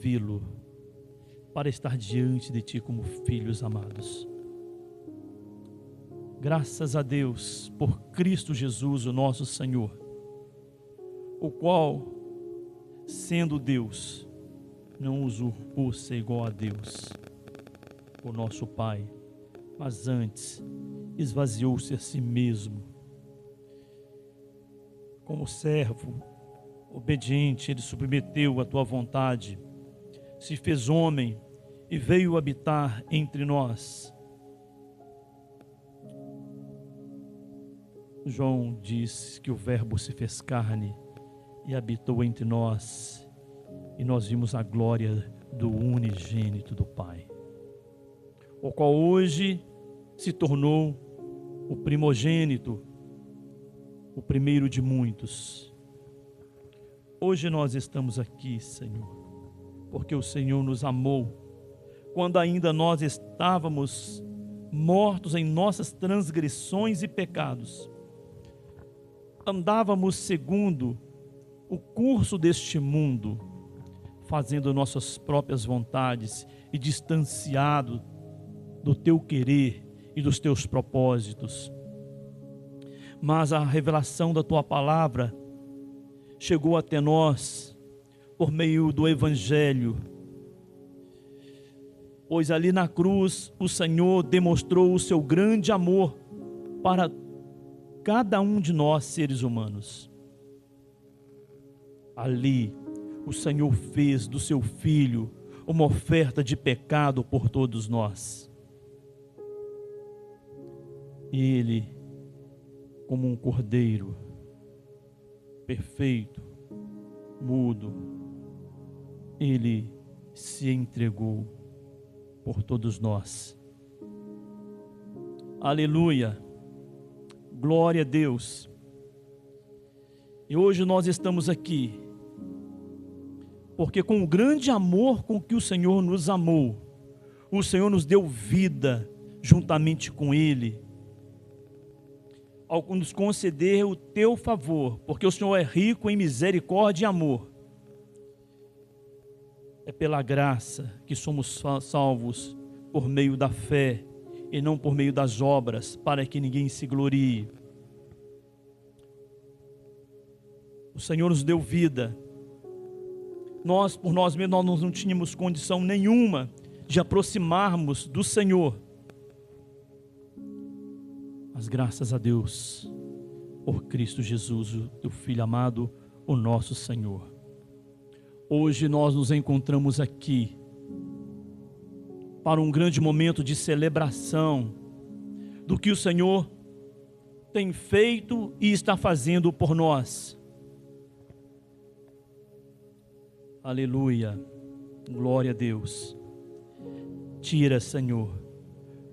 servi-lo, para estar diante de Ti como filhos amados. Graças a Deus por Cristo Jesus, o nosso Senhor, o qual, sendo Deus, não usurpou ser igual a Deus, o nosso Pai, mas antes esvaziou-se a si mesmo. Como servo obediente, Ele submeteu à Tua vontade, se fez homem e veio habitar entre nós. João diz que o Verbo se fez carne e habitou entre nós, e nós vimos a glória do unigênito do Pai, o qual hoje se tornou o primogênito, o primeiro de muitos. Hoje nós estamos aqui, Senhor, porque o Senhor nos amou, quando ainda nós estávamos mortos em nossas transgressões e pecados. Andávamos segundo o curso deste mundo, fazendo nossas próprias vontades e distanciado do Teu querer e dos Teus propósitos. Mas a revelação da Tua palavra chegou até nós por meio do Evangelho, pois ali na cruz o Senhor demonstrou o Seu grande amor para cada um de nós, seres humanos. Ali o Senhor fez do Seu Filho uma oferta de pecado por todos nós. E Ele, como um cordeiro perfeito, mudo, Ele se entregou por todos nós. Aleluia, glória a Deus. E hoje nós estamos aqui porque, com o grande amor com que o Senhor nos amou, o Senhor nos deu vida juntamente com Ele, ao nos conceder o Teu favor, porque o Senhor é rico em misericórdia e amor. É pela graça que somos salvos por meio da fé e não por meio das obras, para que ninguém se glorie. O Senhor nos deu vida. Nós, por nós mesmos, nós não tínhamos condição nenhuma de aproximarmos do Senhor. Mas graças a Deus, por Cristo Jesus, o Teu Filho amado, o nosso Senhor. Hoje nós nos encontramos aqui para um grande momento de celebração do que o Senhor tem feito e está fazendo por nós. Aleluia, glória a Deus. Tira, Senhor,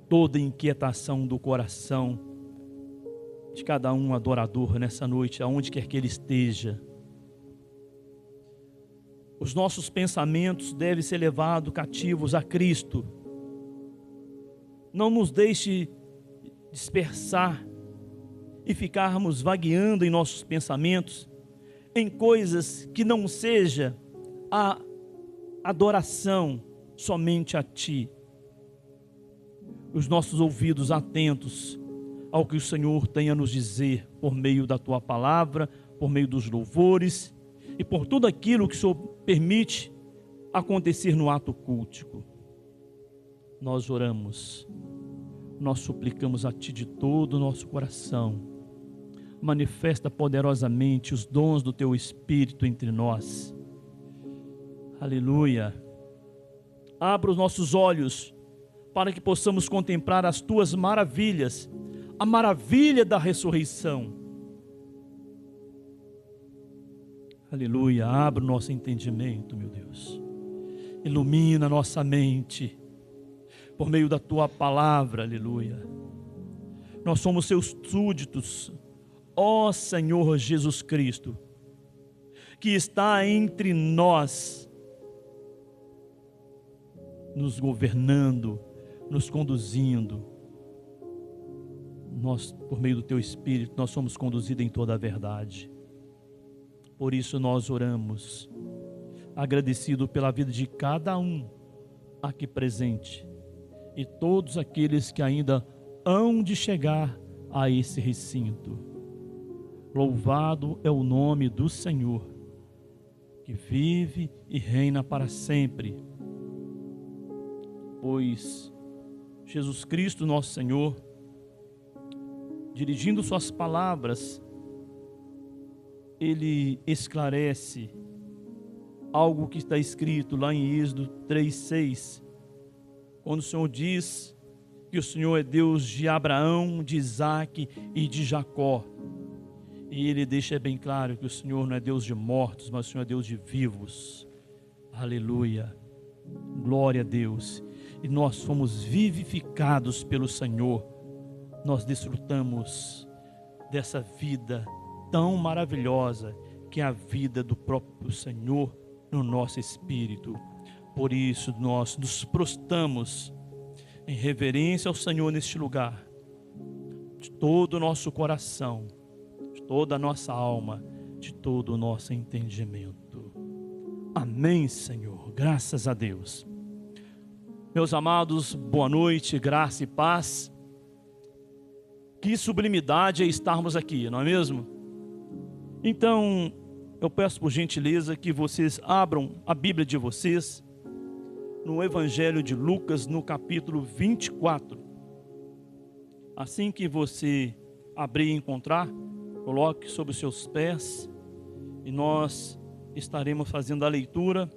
toda inquietação do coração de cada um adorador nessa noite, aonde quer que ele esteja. Os nossos pensamentos devem ser levados cativos a Cristo. Não nos deixe dispersar e ficarmos vagueando em nossos pensamentos em coisas que não seja a adoração somente a Ti. Os nossos ouvidos atentos ao que o Senhor tem a nos dizer por meio da Tua palavra, por meio dos louvores e por tudo aquilo que o Senhor permite acontecer no ato cultico. Nós oramos, nós suplicamos a Ti de todo o nosso coração. Manifesta poderosamente os dons do Teu Espírito entre nós. Aleluia. Abra os nossos olhos para que possamos contemplar as Tuas maravilhas, a maravilha da ressurreição. Aleluia. Abra o nosso entendimento, meu Deus. Ilumina a nossa mente por meio da Tua palavra. Aleluia. Nós somos Seus súditos, ó Senhor Jesus Cristo, que está entre nós, nos governando, nos conduzindo. Nós, por meio do Teu Espírito, nós somos conduzidos em toda a verdade. Por isso nós oramos, agradecido pela vida de cada um aqui presente e todos aqueles que ainda hão de chegar a esse recinto. Louvado é o nome do Senhor, que vive e reina para sempre, pois Jesus Cristo, nosso Senhor, dirigindo suas palavras, ele esclarece algo que está escrito lá em Êxodo 3:6, quando o Senhor diz que o Senhor é Deus de Abraão, de Isaque e de Jacó. E ele deixa bem claro que o Senhor não é Deus de mortos, mas o Senhor é Deus de vivos. Aleluia, glória a Deus. E nós fomos vivificados pelo Senhor. Nós desfrutamos dessa vida tão maravilhosa que é a vida do próprio Senhor no nosso espírito. Por isso nós nos prostramos em reverência ao Senhor neste lugar, de todo o nosso coração, de toda a nossa alma, de todo o nosso entendimento. Amém, Senhor, graças a Deus. Meus amados, boa noite, graça e paz. Que sublimidade é estarmos aqui, não é mesmo? Então, eu peço por gentileza que vocês abram a Bíblia de vocês no Evangelho de Lucas, no capítulo 24. Assim que você abrir e encontrar, coloque sobre os seus pés e nós estaremos fazendo a leitura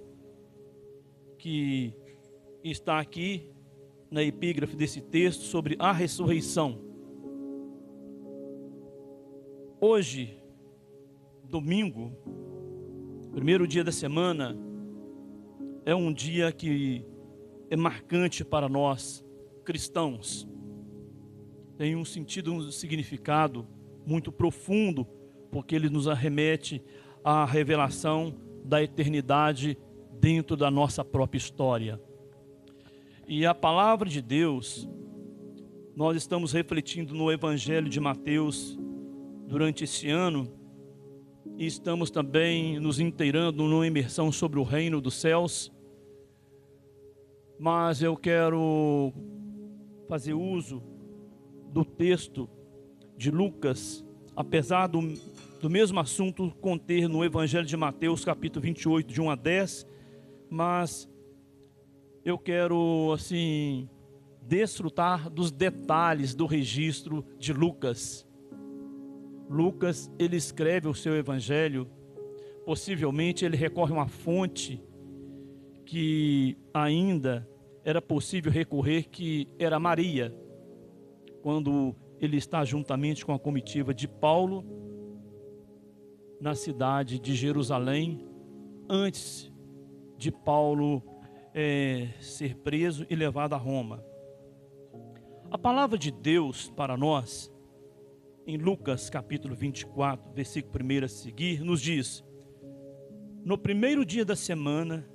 que está aqui na epígrafe desse texto sobre a ressurreição. Hoje, domingo, primeiro dia da semana, é um dia que é marcante para nós cristãos. Tem um sentido, um significado muito profundo, porque ele nos arremete à revelação da eternidade dentro da nossa própria história. E a palavra de Deus, nós estamos refletindo no Evangelho de Mateus durante esse ano, e estamos também nos inteirando numa imersão sobre o reino dos céus. Mas eu quero fazer uso do texto de Lucas, apesar do mesmo assunto conter no Evangelho de Mateus, capítulo 28, de 1 a 10, mas eu quero, assim, desfrutar dos detalhes do registro de Lucas. Lucas, ele escreve o seu evangelho, possivelmente ele recorre a uma fonte que ainda era possível recorrer, que era Maria, quando ele está juntamente com a comitiva de Paulo na cidade de Jerusalém, antes de Paulo ser preso e levado a Roma. A palavra de Deus para nós, em Lucas capítulo 24, versículo 1 a seguir, nos diz: no primeiro dia da semana,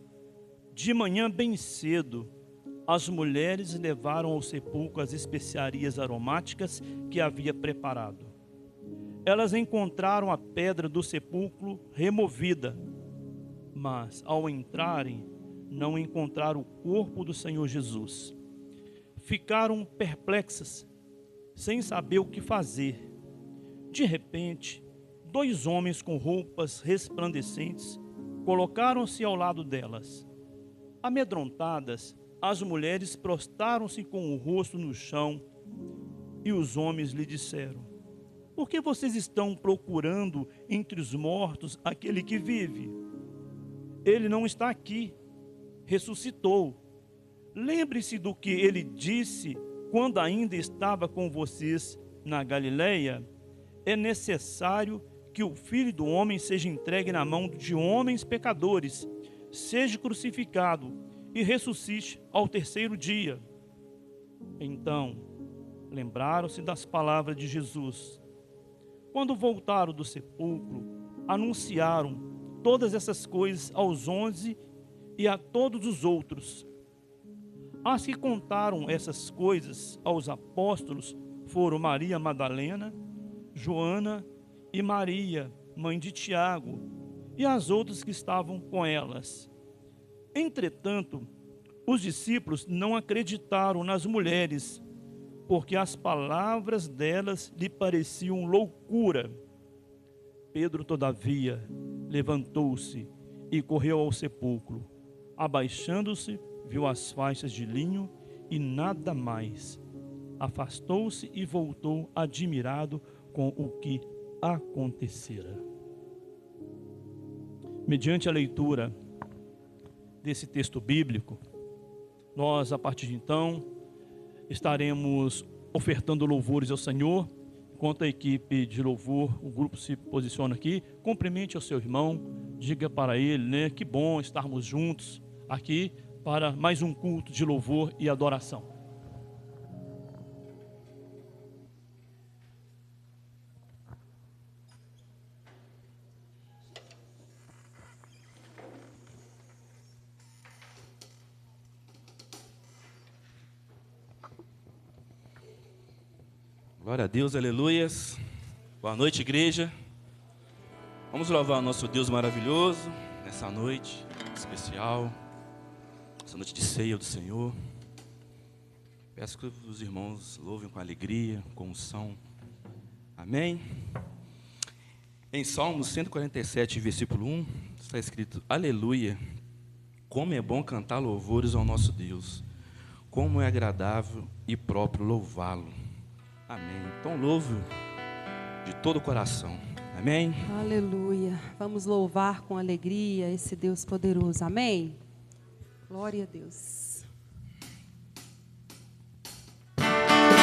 de manhã bem cedo, as mulheres levaram ao sepulcro as especiarias aromáticas que havia preparado. Elas encontraram a pedra do sepulcro removida, mas ao entrarem, não encontraram o corpo do Senhor Jesus. Ficaram perplexas, sem saber o que fazer. De repente, 2 homens com roupas resplandecentes colocaram-se ao lado delas. Amedrontadas, as mulheres prostraram-se com o rosto no chão, e os homens lhe disseram: por que vocês estão procurando entre os mortos aquele que vive? Ele não está aqui, ressuscitou. Lembre-se do que ele disse quando ainda estava com vocês na Galileia. É necessário que o Filho do Homem seja entregue na mão de homens pecadores, seja crucificado e ressuscite ao 3º dia. Então, lembraram-se das palavras de Jesus. Quando voltaram do sepulcro, anunciaram todas essas coisas aos 11 e a todos os outros. As que contaram essas coisas aos apóstolos foram Maria Madalena, Joana e Maria, mãe de Tiago, e as outras que estavam com elas. Entretanto, os discípulos não acreditaram nas mulheres, porque as palavras delas lhe pareciam loucura. Pedro, todavia, levantou-se e correu ao sepulcro. Abaixando-se, viu as faixas de linho e nada mais. Afastou-se e voltou admirado com o que acontecera. Mediante a leitura desse texto bíblico, nós, a partir de então, estaremos ofertando louvores ao Senhor. Enquanto a equipe de louvor, o grupo se posiciona aqui, cumprimente ao seu irmão, diga para ele, né, que bom estarmos juntos aqui para mais um culto de louvor e adoração. Glória a Deus, aleluias. Boa noite, igreja. Vamos louvar o nosso Deus maravilhoso nessa noite especial, essa noite de ceia do Senhor. Peço que os irmãos louvem com alegria, com unção. Amém? Em Salmos 147, versículo 1, está escrito: aleluia, como é bom cantar louvores ao nosso Deus, como é agradável e próprio louvá-lo. Amém. Então louve de todo o coração. Amém. Aleluia. Vamos louvar com alegria esse Deus poderoso. Amém. Glória a Deus. Aleluia.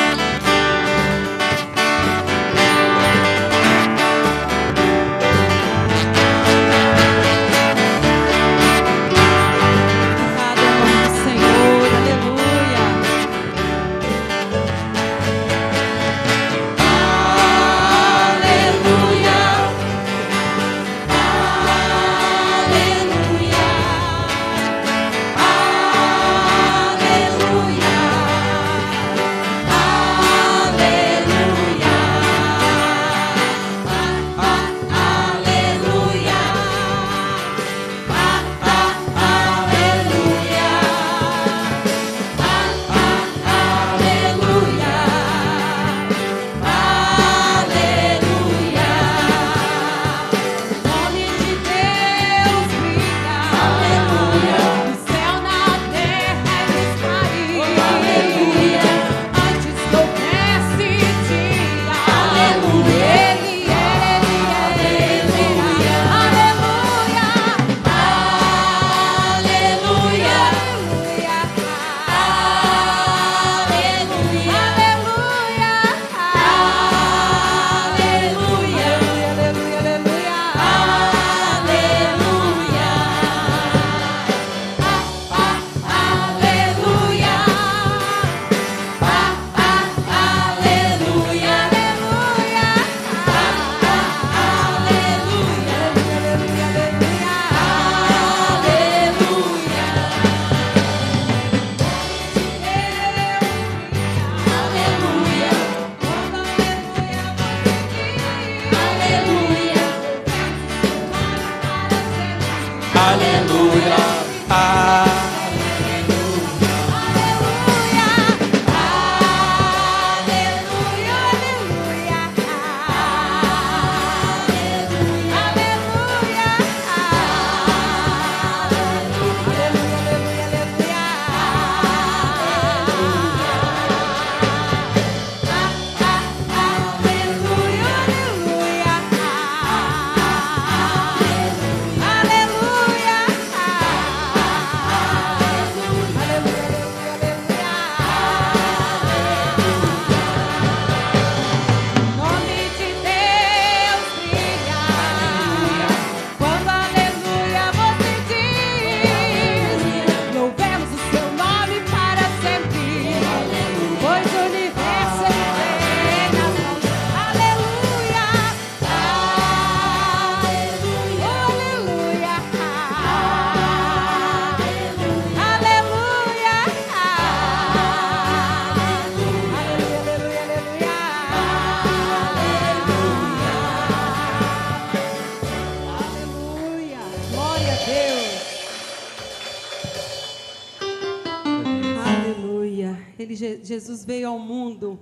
Jesus veio ao mundo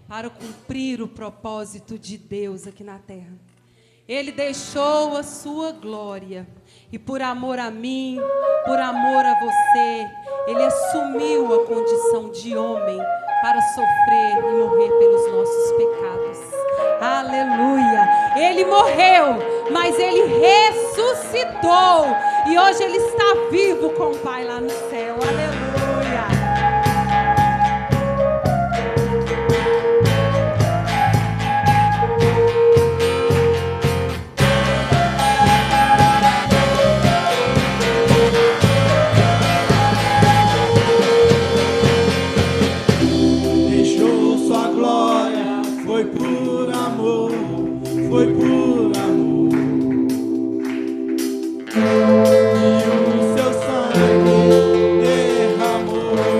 para cumprir o propósito de Deus aqui na terra. Ele deixou a sua glória e por amor a mim, por amor a você, ele assumiu a condição de homem para sofrer e morrer pelos nossos pecados. Aleluia! Ele morreu, mas ele ressuscitou e hoje ele está vivo com o Pai lá no céu. Aleluia! Foi por amor, e o seu sangue derramou.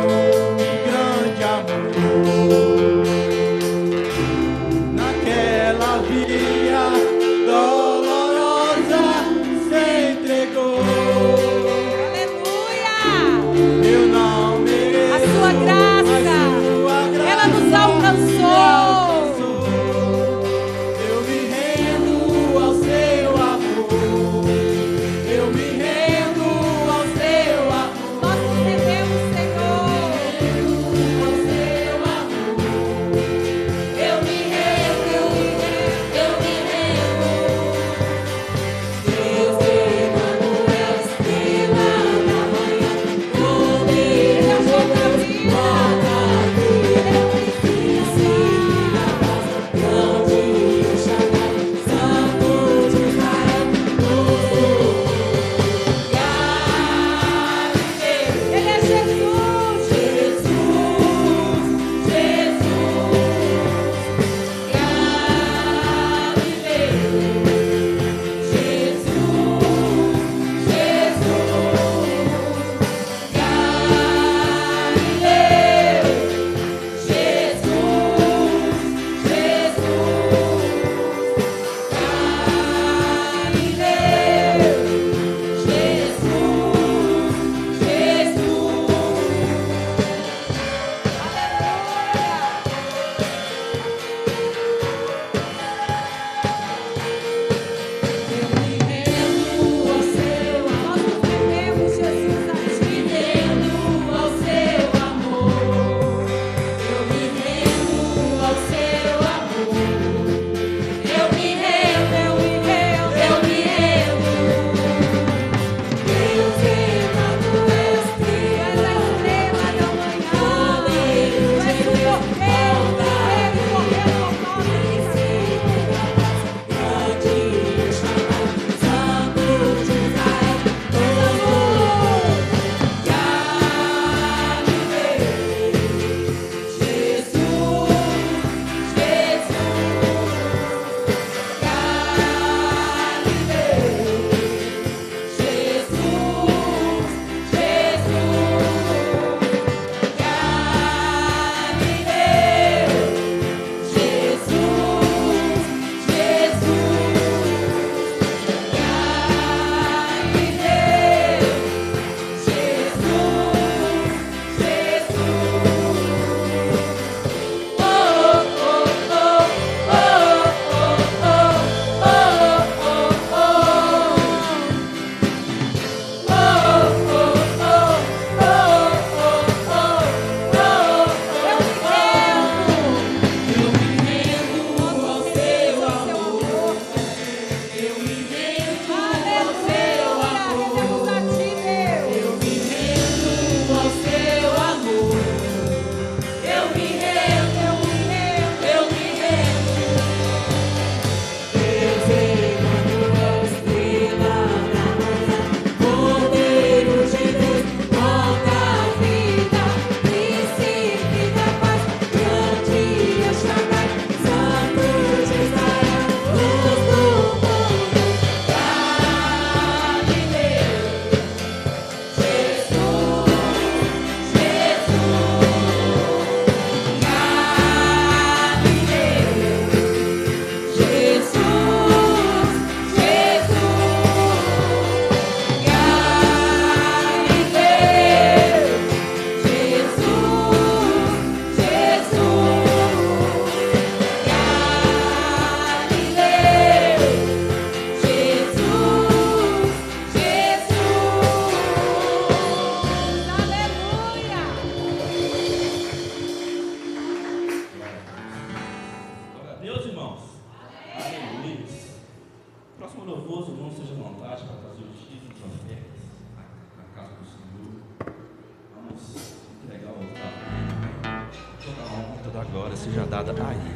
glória seja dada a Ele.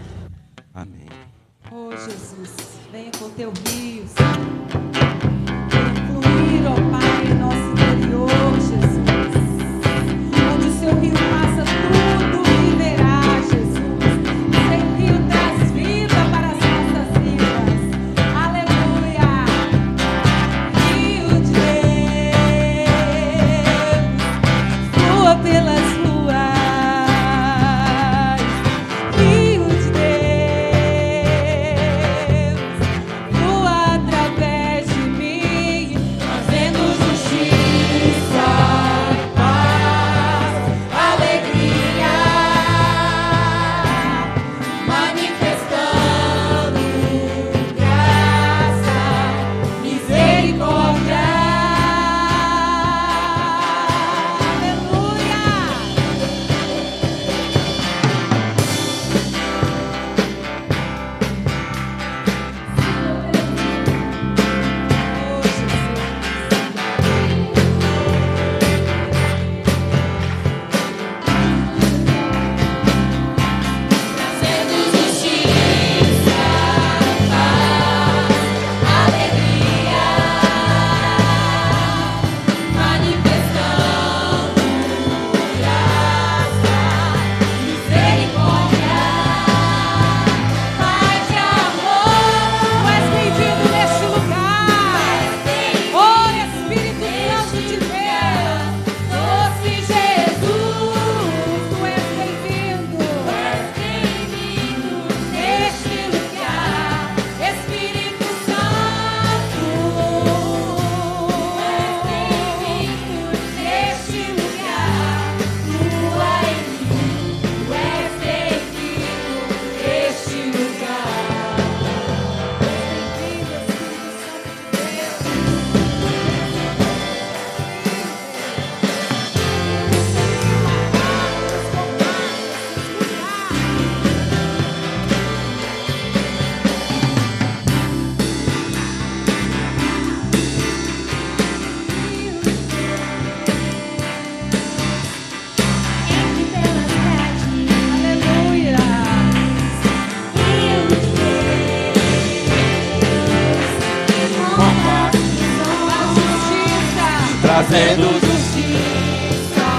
Amém. Oh, Jesus, venha com teu rio, Senhor. Venha fluir, ó Pai, em nosso interior, Jesus. Onde o seu rio passa, tudo viverá, Jesus. O seu rio traz vida para as nossas vidas. Aleluia. Rio de Deus, flua pelas ruas. Rio de Deus, flua através de mim, trazendo justiça, paz, alegria, manifestando graça, misericórdia. Aleluia. Oh, trazendo justiça, paz, alegria, manifestando graça, misericórdia, paz e amor. Tu és bem-vindo neste lugar. Oh, Espírito Santo de Deus, doce Jesus, tu és bem-vindo neste lugar. Espírito Santo, neste lugar. Flua em mim, tu és bem-vindo neste lugar. Bem-vindo, Espírito Santo de Deus. Aleluia. Trazendo Justiça,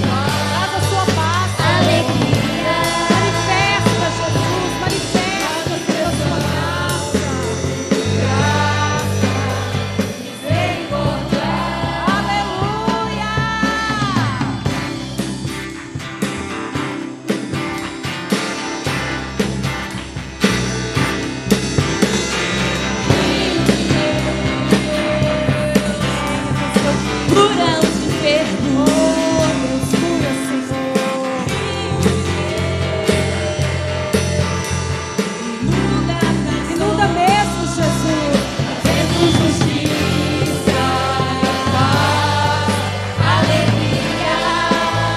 traz a sua paz, alegria, manifesta, Jesus, manifesta a sua graça, misericórdia, aleluia. Cura os enfermos, Deus cura, Senhor. Inunda mesmo, Jesus. Trazendo justiça, paz, alegria.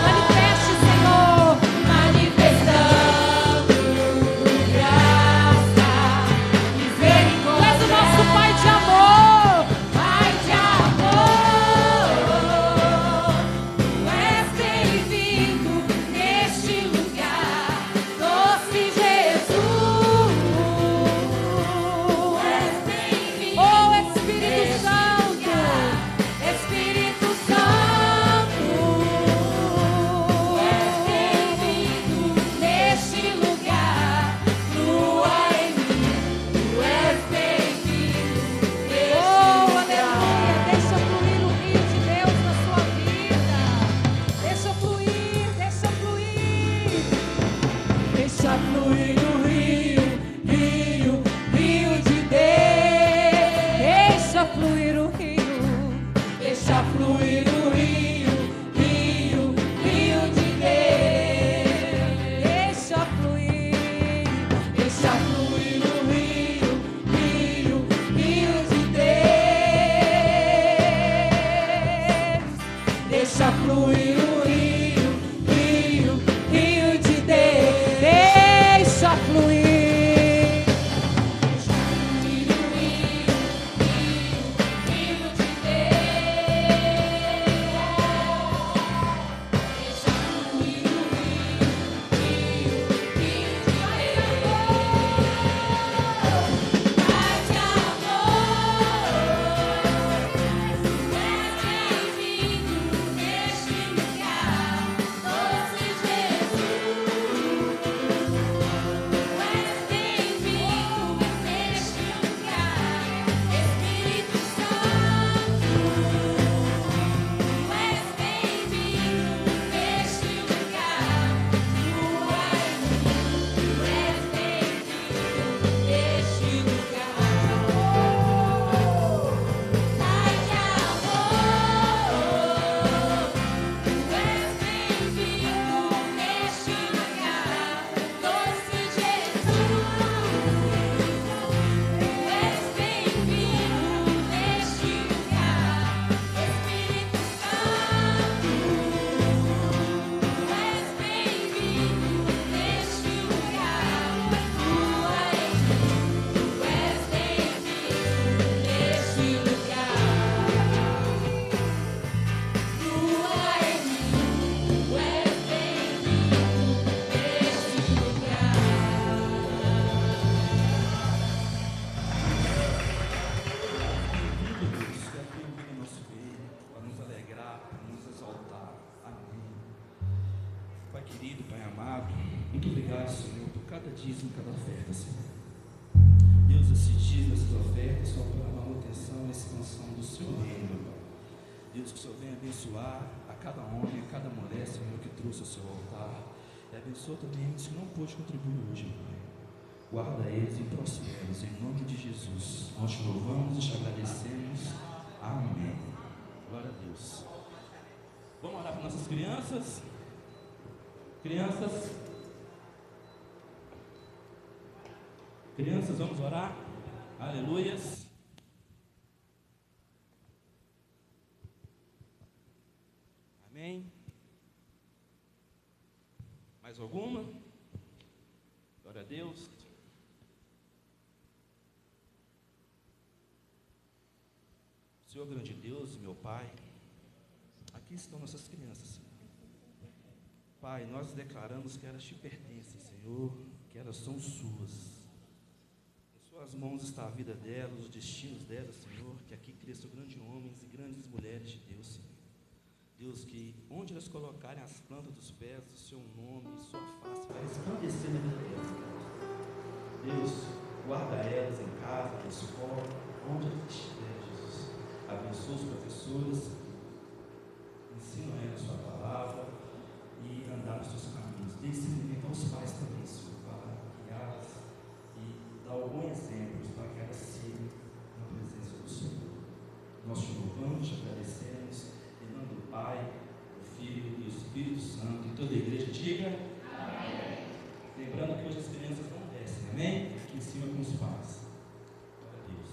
Manifeste, Senhor. Manifestando graça, misericórdia. Tu és o nosso Pai de amor. Pai de amor, tu és bem-vindo neste lugar, doce Jesus. És bem-vindo, oh Espírito Santo, Espírito Santo, és bem-vindo neste lugar. Flua em mim, tu és bem-vindo. Oh, aleluia. Deixa fluir o rio de Deus na sua vida. Deixa fluir, deixa fluir. Deixa fluir o rio, rio, rio de Deus. Deixa fluir o rio. Deixa fluir o rio, rio, rio de Deus. Deixa fluir. Deixa fluir o rio, rio, rio de Deus. Deixa fluir o rio, rio, rio de Deus. Deixa fluir. Deixa fluir o rio, rio, rio de Deus. Deixa fluir o rio, rio, Pai amado, muito obrigado, Senhor, por cada dízimo, cada oferta, Senhor. Deus, esses dízimos, essas ofertas são para a manutenção e expansão do seu reino, meu Pai. Deus, que o Senhor venha abençoar a cada homem, a cada mulher, Senhor, que trouxe ao seu altar. E abençoa também os que não pôde contribuir hoje, meu Pai. Guarda eles e prospera-os, em nome de Jesus. Nós te louvamos e te agradecemos. Amém. Glória a Deus. Vamos orar para nossas crianças? Crianças, vamos orar. Aleluias. Amém. Mais alguma? Glória a Deus. Senhor grande Deus, meu Pai, aqui estão nossas crianças, Senhor. Pai, nós declaramos que elas te pertencem, Senhor, que elas são suas. Em suas mãos está a vida delas, os destinos delas, Senhor, que aqui cresçam grandes homens e grandes mulheres de Deus, Senhor. Deus, que onde elas colocarem as plantas dos pés, o seu nome, sua face vai resplandecer na vida delas. Deus, guarda elas em casa, na escola, onde elas estiverem, Jesus. Abençoa os professores, ensina elas a sua palavra e andar nos seus caminhos. Dê discernimento aos pais também, Senhor, para guiá-las e dar algum exemplo para que elas sigam na presença do Senhor. Nós te louvamos, te agradecemos, em nome do Pai, do Filho e do Espírito Santo, e toda a igreja diga amém. Lembrando que hoje as crianças não descem, amém? Aqui em cima com os pais. Glória a Deus.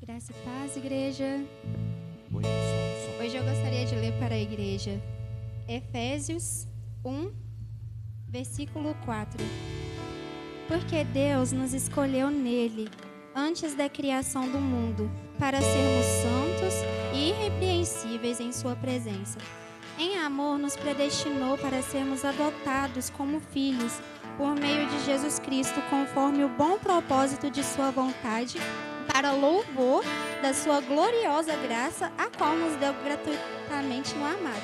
Graça e paz, igreja. Oi, som. Hoje eu gostaria de ler para a igreja Efésios 1, versículo 4. Porque Deus nos escolheu nele, antes da criação do mundo, para sermos santos e irrepreensíveis em sua presença. Em amor nos predestinou para sermos adotados como filhos, por meio de Jesus Cristo, conforme o bom propósito de sua vontade, para louvor da sua gloriosa graça, a qual nos deu gratuitamente no amado.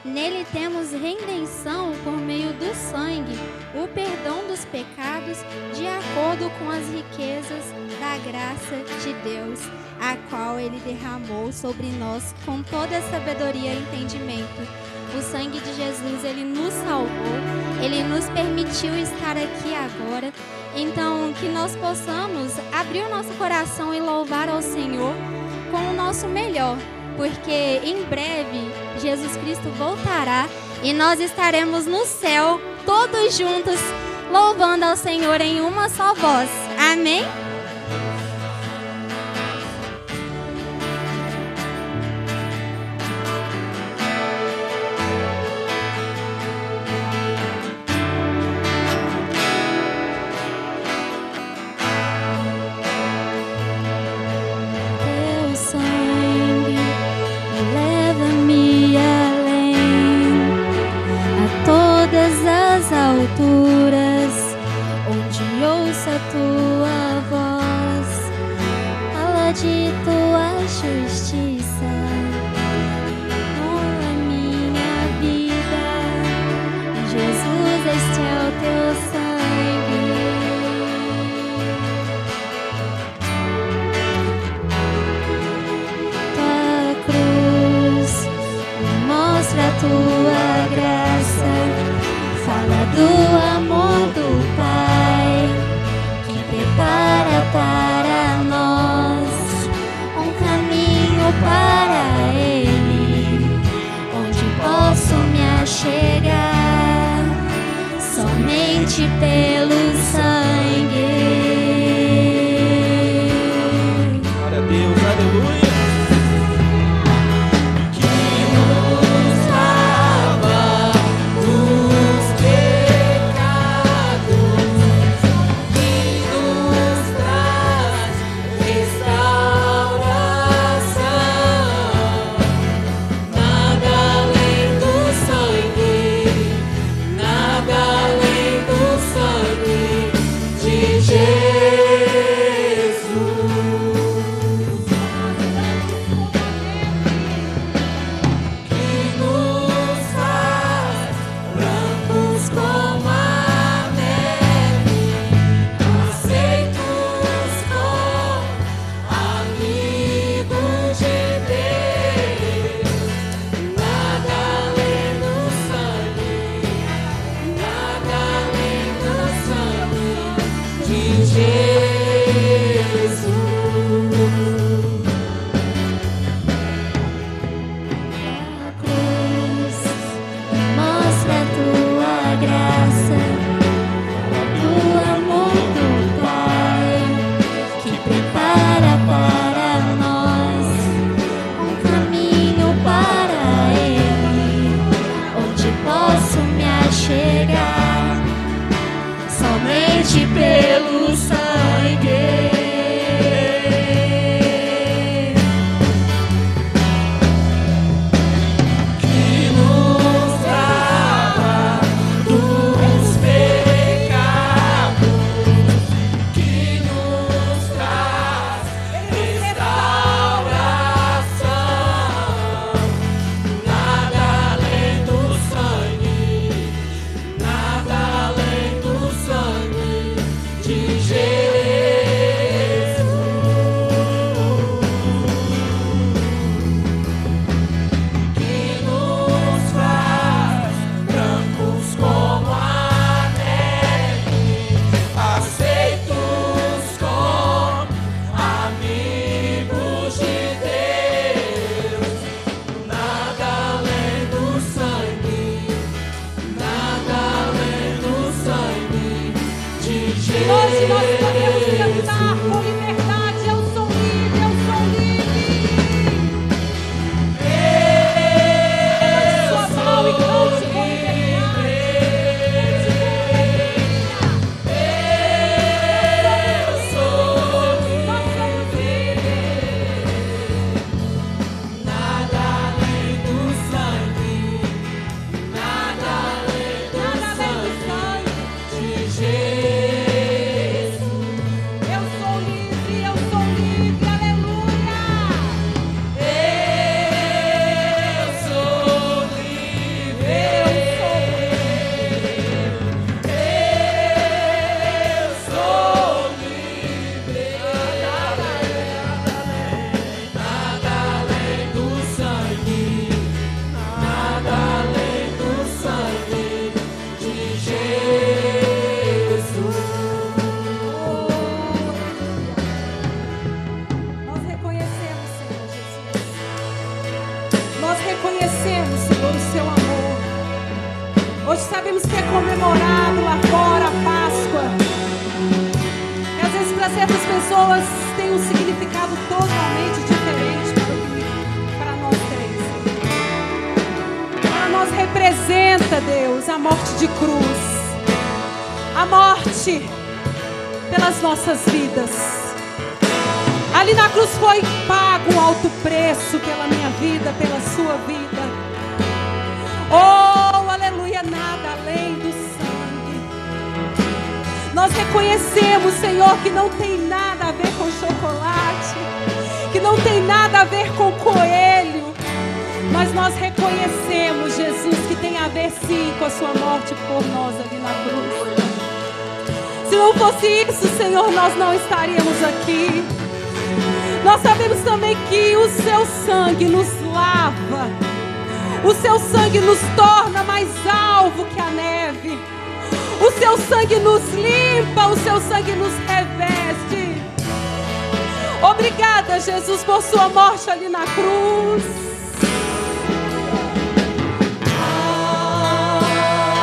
Nele temos redenção por meio do sangue, o perdão dos pecados, de acordo com as riquezas da graça de Deus, a qual ele derramou sobre nós com toda a sabedoria e entendimento. O sangue de Jesus, ele nos salvou, ele nos permitiu estar aqui agora. Então, que nós possamos abrir o nosso coração e louvar ao Senhor com o nosso melhor, porque em breve Jesus Cristo voltará e nós estaremos no céu, todos juntos, louvando ao Senhor em uma só voz. Amém? Alturas, onde ouça a tua voz, fala de tua justiça, honra minha vida, Jesus, este é o teu sangue. Tua cruz me mostra a tua graça, fala do amor do Pai, que prepara para nós um caminho para Ele, onde posso me achegar somente pelo sangue. Glória a Deus, aleluia. Nada além do sangue. comemorado lá fora a Páscoa. E às vezes para certas pessoas tem um significado totalmente diferente para nós três. Para nós representa, Deus, a morte de cruz. A morte pelas nossas vidas. Ali na cruz foi pago um alto preço pela minha vida, pela sua vida. Oh, aleluia, nada além do sangue. Nós reconhecemos, Senhor, que não tem nada a ver com chocolate, que não tem nada a ver com coelho, mas nós reconhecemos, Jesus, que tem a ver sim com a sua morte por nós ali na cruz. Se não fosse isso, Senhor, nós não estaríamos aqui. Nós sabemos também que o seu sangue nos lava. O seu sangue nos torna mais alvo que a neve. O seu sangue nos limpa, o seu sangue nos reveste. Obrigada, Jesus, por sua morte ali na cruz.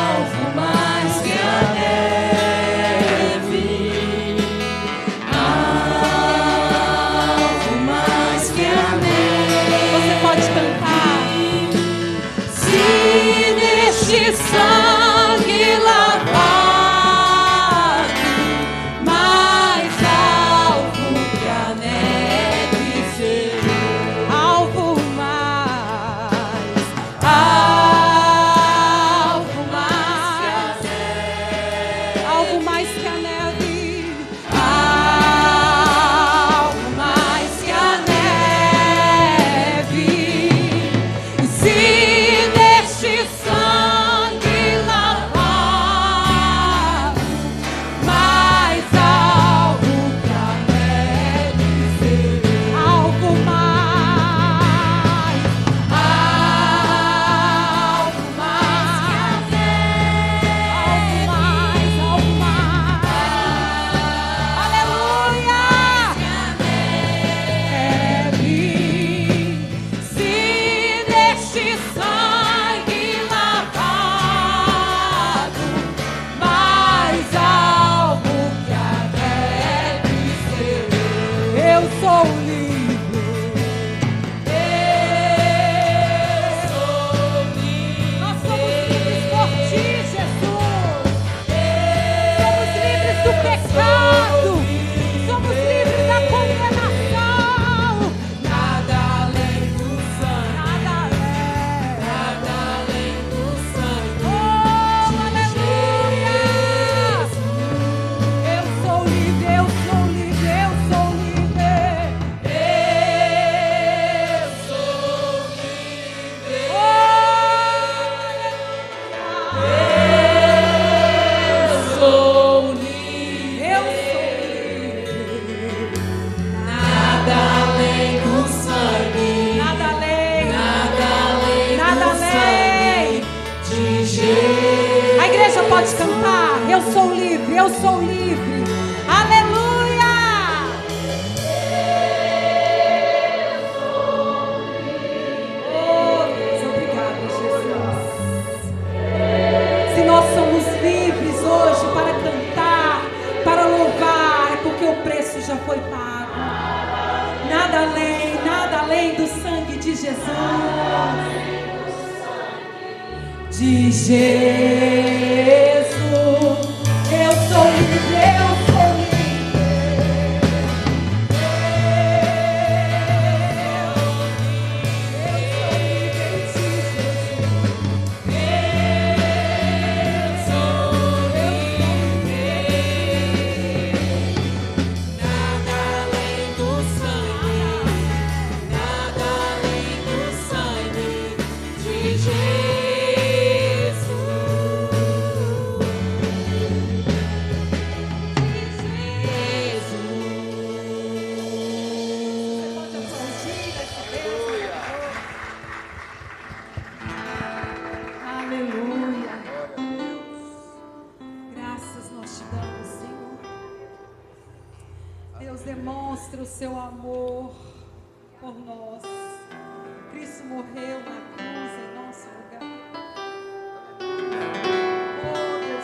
Alvo mais que a neve. Alvo mais que a neve. Você pode cantar. Se neste sangue lavado, mais alvo que a neve será. Alvo mais, alvo mais, alvo mais que a neve, alvo mais que a neve. E se neste sangue lavado, mais alvo que a neve será. Alvo mais, alvo mais, alvo mais. Aleluia! Se neste sangue lavado, mais alvo que a neve será. Eu sou livre. Nós somos livres por ti, Jesus. Somos livres do pecado. Somos livres da condenação. Nada além do sangue. Nada além do sangue. Oh, aleluia! Eu sou livre, eu sou livre, eu sou livre. Eu sou livre. Oh, aleluia! Eu sou livre. Eu sou livre. Nada além do sangue. Nada além. Nada além. Nada além de Jesus. A igreja pode cantar. Eu sou livre. Eu sou livre. Aleluia. Oh, Deus, obrigada, Jesus. Se nós somos livres hoje para cantar, para louvar, é porque o preço já foi pago. Nada além do sangue de Jesus. De Jesus. Eu sou livre, eu sou livre. Eu sou livre de Jesus. Eu sou livre. Nada além do sangue. Nada além do sangue de Jesus. Aleluia. Graças nós te damos, Senhor. Deus, demonstra o seu amor por nós. Cristo morreu na cruz em nosso lugar. Oh, Deus.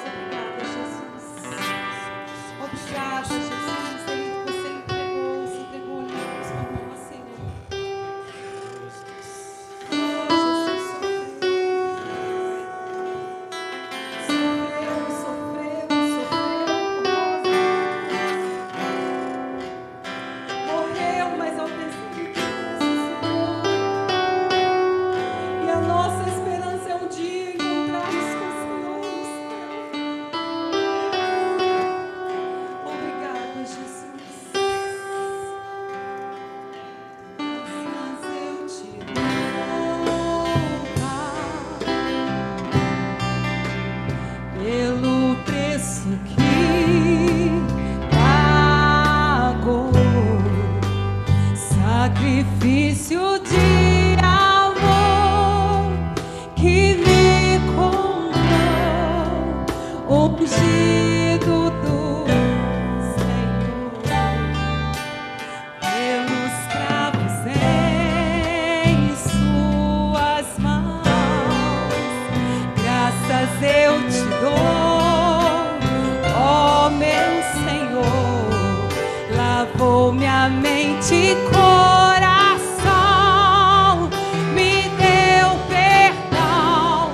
minha mente e coração, me deu perdão,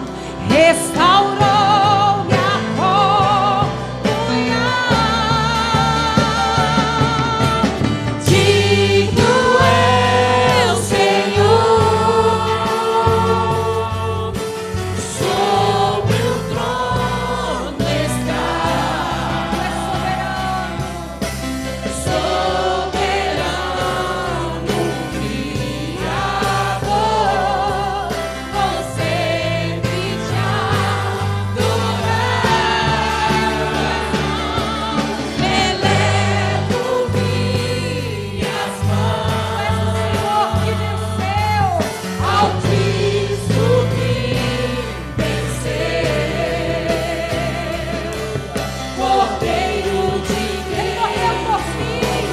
restaurou minha comunhão. Digno é o Senhor, sobre o trono está. Soberano, Criador, vou sempre te adorar. Elevo minhas mãos, Senhor que venceu, ao Cristo que venceu. Cordeiro de Deus, Ele morreu por mim,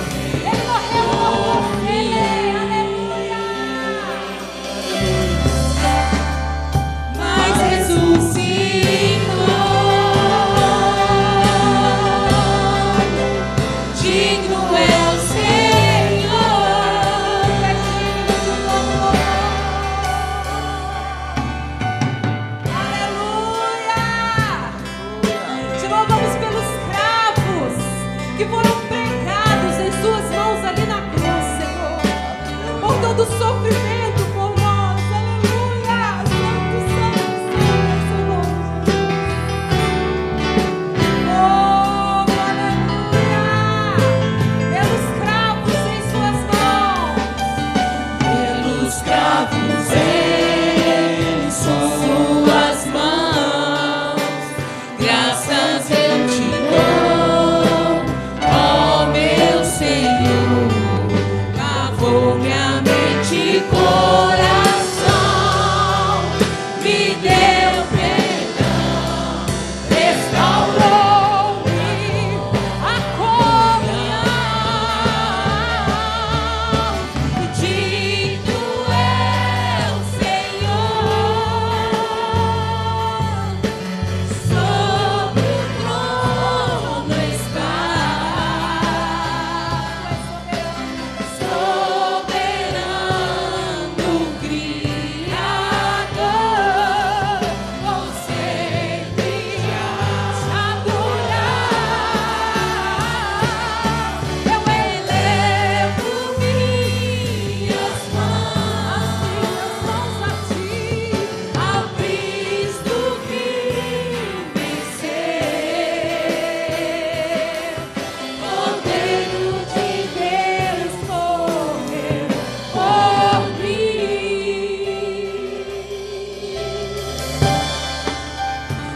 Ele morreu por você, aleluia. Mas ressuscitou, digno é o Senhor, é digno de louvor. Aleluia. Te louvamos pelos cravos que foram pregados em suas mãos ali na cruz, Senhor. Por todo o sofrimento por nós. Aleluia. Santo, santo, santo é o seu nome, Jesus. Oh, aleluia. Pelos cravos em suas mãos. Pelos cravos em suas mãos, graças eu te dou, ó meu Senhor. Lavou minha mente e coração, me deu perdão, restaurou-me a comunhão. Digno é o Senhor, sobre o trono está. Soberano, Criador, vou sempre te adorar. Eu elevo minhas mãos a ti, ao Cristo que venceu. Cordeiro de Deus morreu por mim,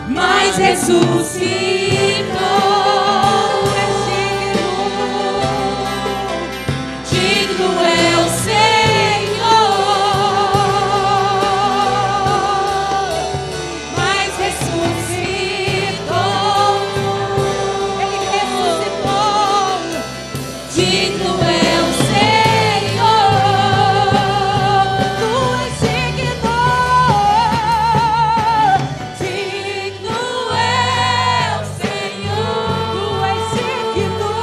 mas ressuscitou. Digno é o Senhor, mas ressuscitou. Ele ressuscitou. Digno é o Senhor, tu és digno. Digno é o Senhor, tu és digno.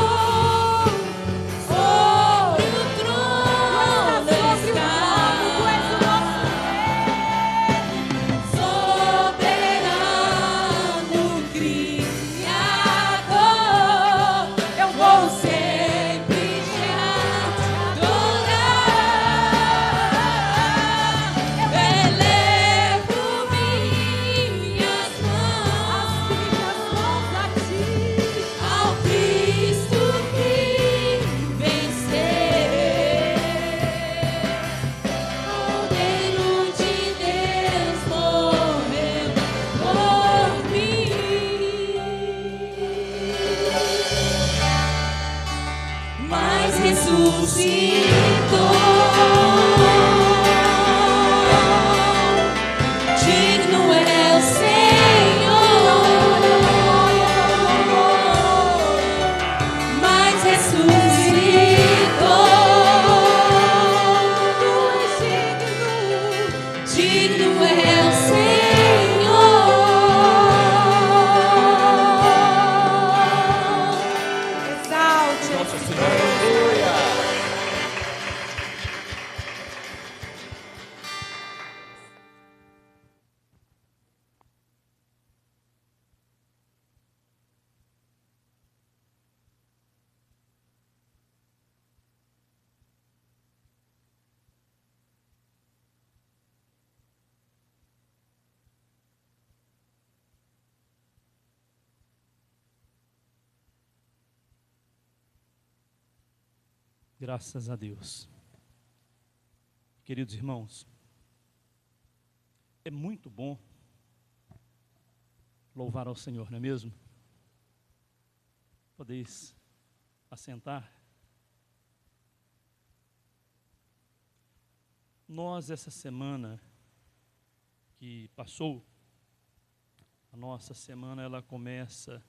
Sobre o trono está, tu és o nosso Rei. Soberano, Criador, eu vou sempre te adorar. Eu elevo minhas mãos a ti, ao Cristo que venceu. Cordeiro de Deus morreu por mim, mas ressuscitou. Digno é o Senhor, mas ressuscitou. Digno é o Senhor. Exalte. Nossa Senhora. Graças a Deus. Queridos irmãos, é muito bom louvar ao Senhor, não é mesmo? Podeis assentar. Nós, essa semana que passou, a nossa semana ela começa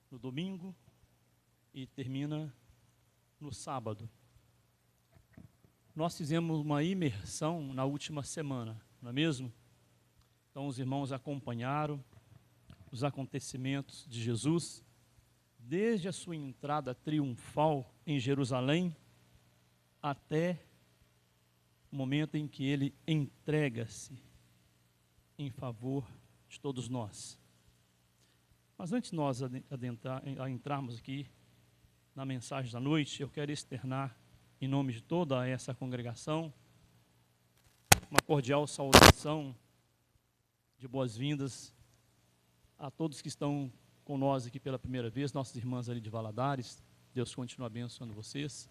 no domingo e termina no sábado. Nós fizemos uma imersão na última semana, não é mesmo? Então os irmãos acompanharam os acontecimentos de Jesus, desde a sua entrada triunfal em Jerusalém, até o momento em que ele entrega-se em favor de todos nós. Mas antes de nós entrarmos aqui na mensagem da noite, eu quero externar, em nome de toda essa congregação, uma cordial saudação de boas-vindas a todos que estão com nós aqui pela primeira vez, nossas irmãs ali de Valadares. Deus continue abençoando vocês.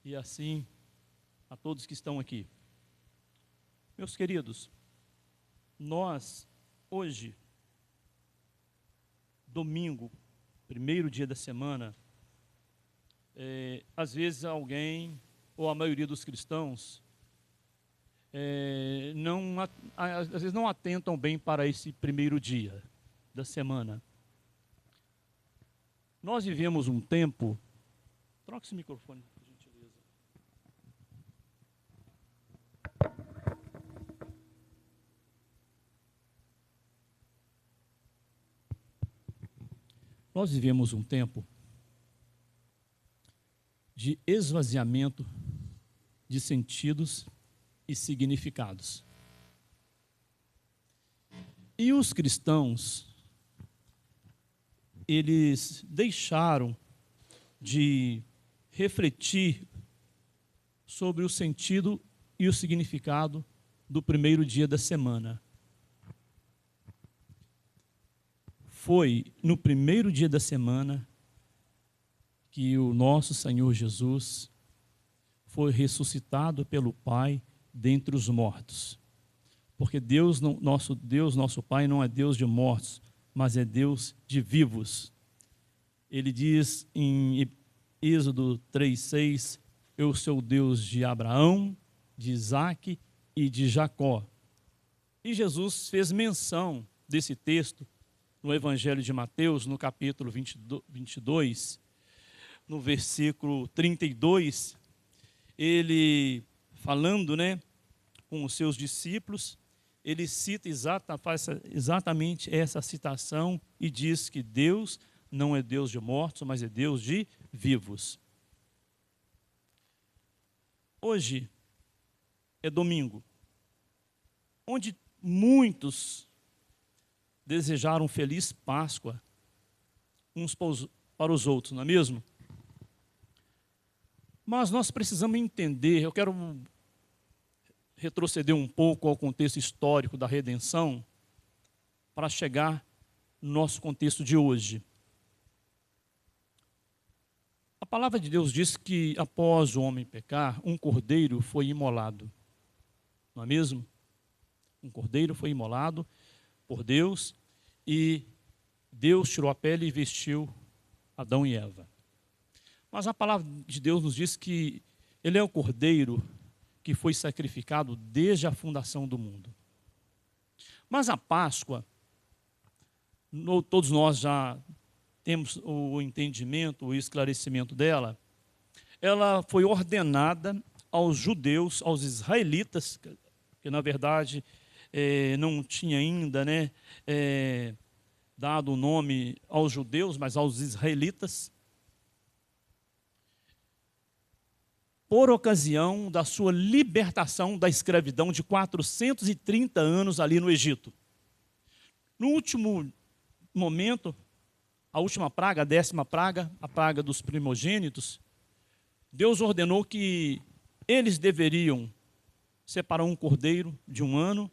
E assim, a todos que estão aqui. Meus queridos, nós, hoje, domingo, primeiro dia da semana, às vezes alguém, ou a maioria dos cristãos, às vezes não atentam bem para esse primeiro dia da semana. Nós vivemos um tempo... Troca esse microfone, por gentileza. Nós vivemos um tempo de esvaziamento de sentidos e significados. E os cristãos, eles deixaram de refletir sobre o sentido e o significado do primeiro dia da semana. Foi no primeiro dia da semana que o nosso Senhor Jesus foi ressuscitado pelo Pai dentre os mortos. Porque nosso Pai, não é Deus de mortos, mas é Deus de vivos. Ele diz em Êxodo 3:6, eu sou o Deus de Abraão, de Isaque e de Jacó. E Jesus fez menção desse texto no Evangelho de Mateus, no capítulo 22, no versículo 32, ele falando, com os seus discípulos, ele cita faz exatamente essa citação e diz que Deus não é Deus de mortos, mas é Deus de vivos. Hoje é domingo, onde muitos desejaram feliz Páscoa uns para os outros, não é mesmo? Mas nós precisamos entender, eu quero retroceder um pouco ao contexto histórico da redenção para chegar no nosso contexto de hoje. A palavra de Deus diz que após o homem pecar, um cordeiro foi imolado, não é mesmo? Um cordeiro foi imolado por Deus e Deus tirou a pele e vestiu Adão e Eva. Mas a palavra de Deus nos diz que ele é o cordeiro que foi sacrificado desde a fundação do mundo. Mas a Páscoa, todos nós já temos o entendimento, o esclarecimento dela, ela foi ordenada aos judeus, aos israelitas, que na verdade não tinha ainda dado o nome aos judeus, mas aos israelitas, por ocasião da sua libertação da escravidão de 430 anos ali no Egito. No último momento, a última praga, a 10ª praga, a praga dos primogênitos, Deus ordenou que eles deveriam separar um cordeiro de 1 ano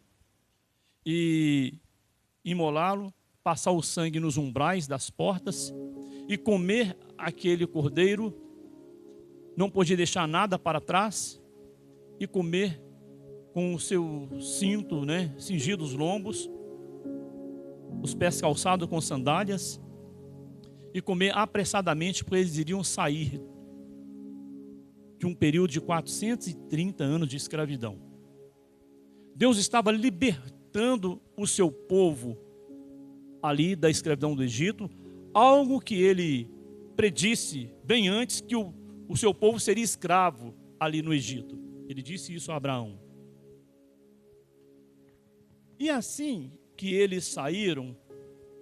e imolá-lo, passar o sangue nos umbrais das portas e comer aquele cordeiro não podia deixar nada para trás e comer com o seu cinto, né, cingido os lombos, os pés calçados com sandálias, e comer apressadamente, porque eles iriam sair de um período de 430 anos de escravidão. Deus estava libertando o seu povo ali da escravidão do Egito, algo que ele predisse bem antes, que o seu povo seria escravo ali no Egito. Ele disse isso a Abraão. E assim que eles saíram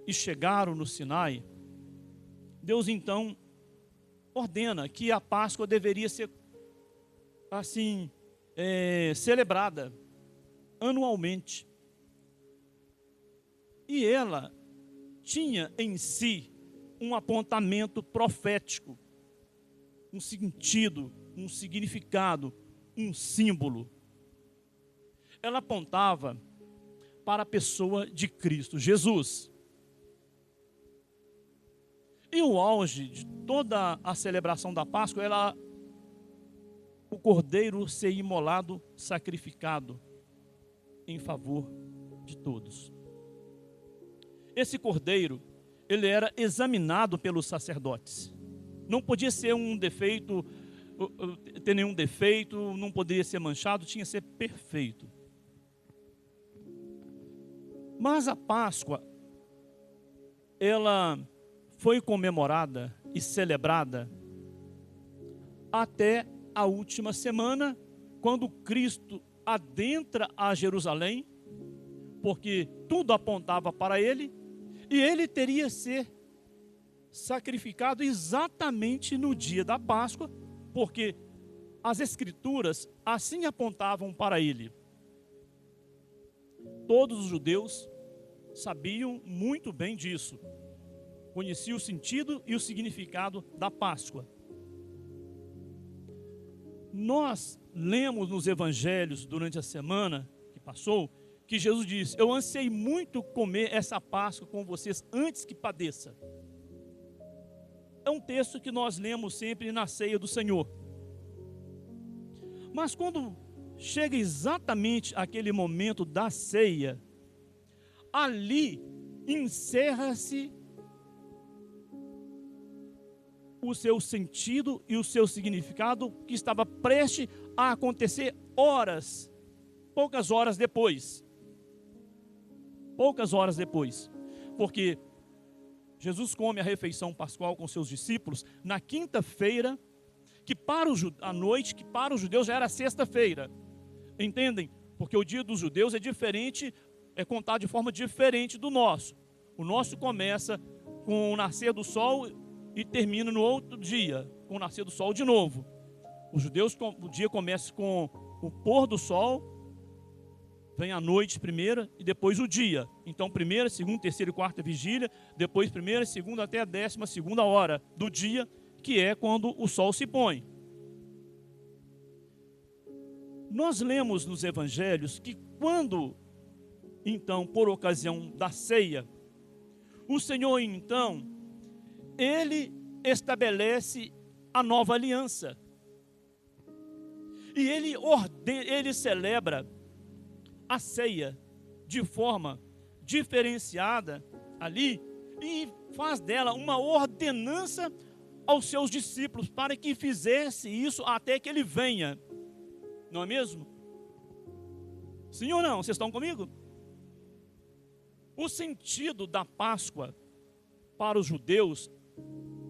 e chegaram no Sinai, Deus então ordena que a Páscoa deveria ser assim celebrada anualmente. E ela tinha em si um apontamento profético, um sentido, um significado, um símbolo. Ela apontava para a pessoa de Cristo Jesus. E o auge de toda a celebração da Páscoa era o cordeiro ser imolado, sacrificado em favor de todos. Esse cordeiro, ele era examinado pelos sacerdotes. Não podia ser um defeito, ter nenhum defeito, não poderia ser manchado, tinha que ser perfeito. Mas a Páscoa, ela foi comemorada e celebrada até a última semana, quando Cristo adentra a Jerusalém, porque tudo apontava para ele, e ele teria que ser sacrificado exatamente no dia da Páscoa, porque as Escrituras assim apontavam para ele. Todos os judeus sabiam muito bem disso, conheciam o sentido e o significado da Páscoa. Nós lemos nos evangelhos durante a semana que passou, que Jesus disse: eu ansei muito comer essa Páscoa com vocês antes que padeça. É um texto que nós lemos sempre na ceia do Senhor. Mas quando chega exatamente aquele momento da ceia, ali encerra-se o seu sentido e o seu significado, que estava prestes a acontecer poucas horas depois. Poucas horas depois. Porque Jesus come a refeição pascual com seus discípulos na quinta-feira, à noite, que para os judeus já era sexta-feira. Entendem? Porque o dia dos judeus é diferente, é contado de forma diferente do nosso. O nosso começa com o nascer do sol e termina no outro dia, com o nascer do sol de novo. Os judeus, o dia começa com o pôr do sol, vem a noite primeira e depois o dia. Então, primeira, segunda, terceira e quarta vigília, depois primeira, segunda até a 12ª hora do dia, que é quando o sol se põe. Nós lemos nos evangelhos que quando, então, por ocasião da ceia, o Senhor, então, ele estabelece a nova aliança. E ele celebra a ceia de forma diferenciada ali e faz dela uma ordenança aos seus discípulos para que fizesse isso até que ele venha. Não é mesmo? Sim ou não? Vocês estão comigo? O sentido da Páscoa para os judeus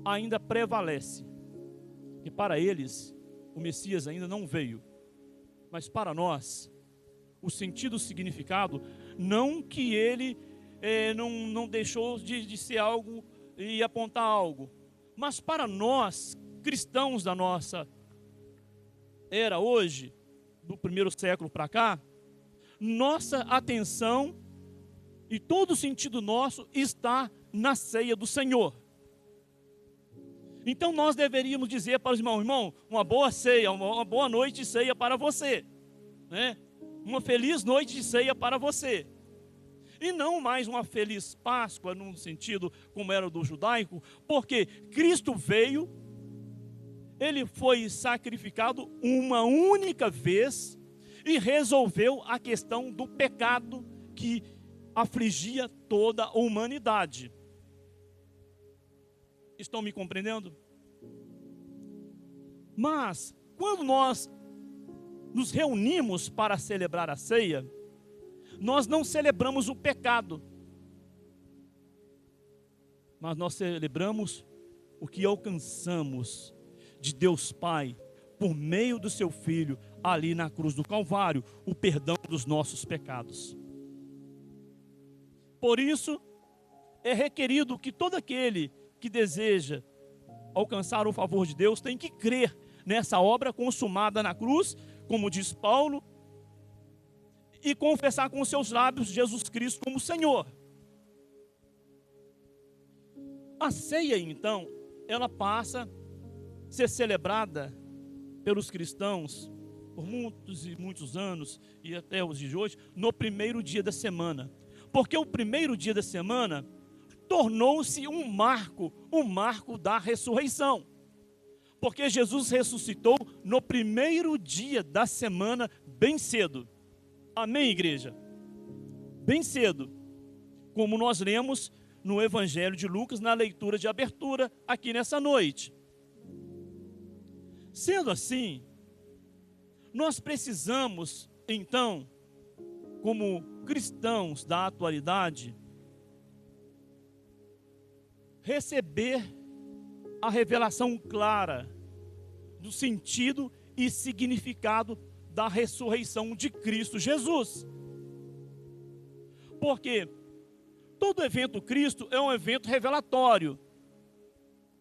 ainda prevalece. E para eles, o Messias ainda não veio. Mas para nós, o sentido, o significado, não que ele não deixou de ser algo e apontar algo. Mas para nós, cristãos da nossa era hoje, do primeiro século para cá, nossa atenção e todo o sentido nosso está na ceia do Senhor. Então nós deveríamos dizer para os irmãos: irmão, uma boa ceia, uma boa noite de ceia para você, né? Uma feliz noite de ceia para você. E não mais uma feliz Páscoa, num sentido como era o do judaico, porque Cristo veio ele foi sacrificado uma única vez e resolveu a questão do pecado que afligia toda a humanidade. Estão me compreendendo? Mas, quando nós nos reunimos para celebrar a ceia, nós não celebramos o pecado, mas nós celebramos o que alcançamos de Deus Pai, por meio do seu Filho, ali na cruz do Calvário, o perdão dos nossos pecados. Por isso, é requerido que todo aquele que deseja alcançar o favor de Deus tem que crer nessa obra consumada na cruz, como diz Paulo, e confessar com seus lábios Jesus Cristo como Senhor. A ceia, então, ela passa a ser celebrada pelos cristãos por muitos e muitos anos, e até os dias de hoje, no primeiro dia da semana. Porque o primeiro dia da semana tornou-se um marco da ressurreição. Porque Jesus ressuscitou no primeiro dia da semana, bem cedo. Amém, igreja? Bem cedo. Como nós lemos no Evangelho de Lucas, na leitura de abertura, aqui nessa noite. Sendo assim, nós precisamos, então, como cristãos da atualidade, receber a revelação clara do sentido e significado da ressurreição de Cristo Jesus. Porque todo evento Cristo é um evento revelatório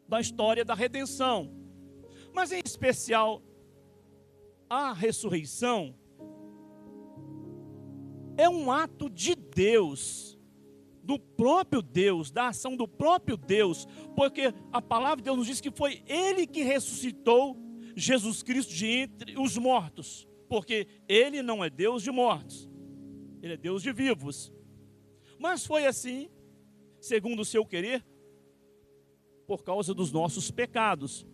da história da redenção. Mas em especial, a ressurreição é um ato de Deus, do próprio Deus, da ação do próprio Deus, porque a palavra de Deus nos diz que foi Ele que ressuscitou Jesus Cristo de entre os mortos, porque Ele não é Deus de mortos, Ele é Deus de vivos. Mas foi assim, segundo o seu querer, por causa dos nossos pecados.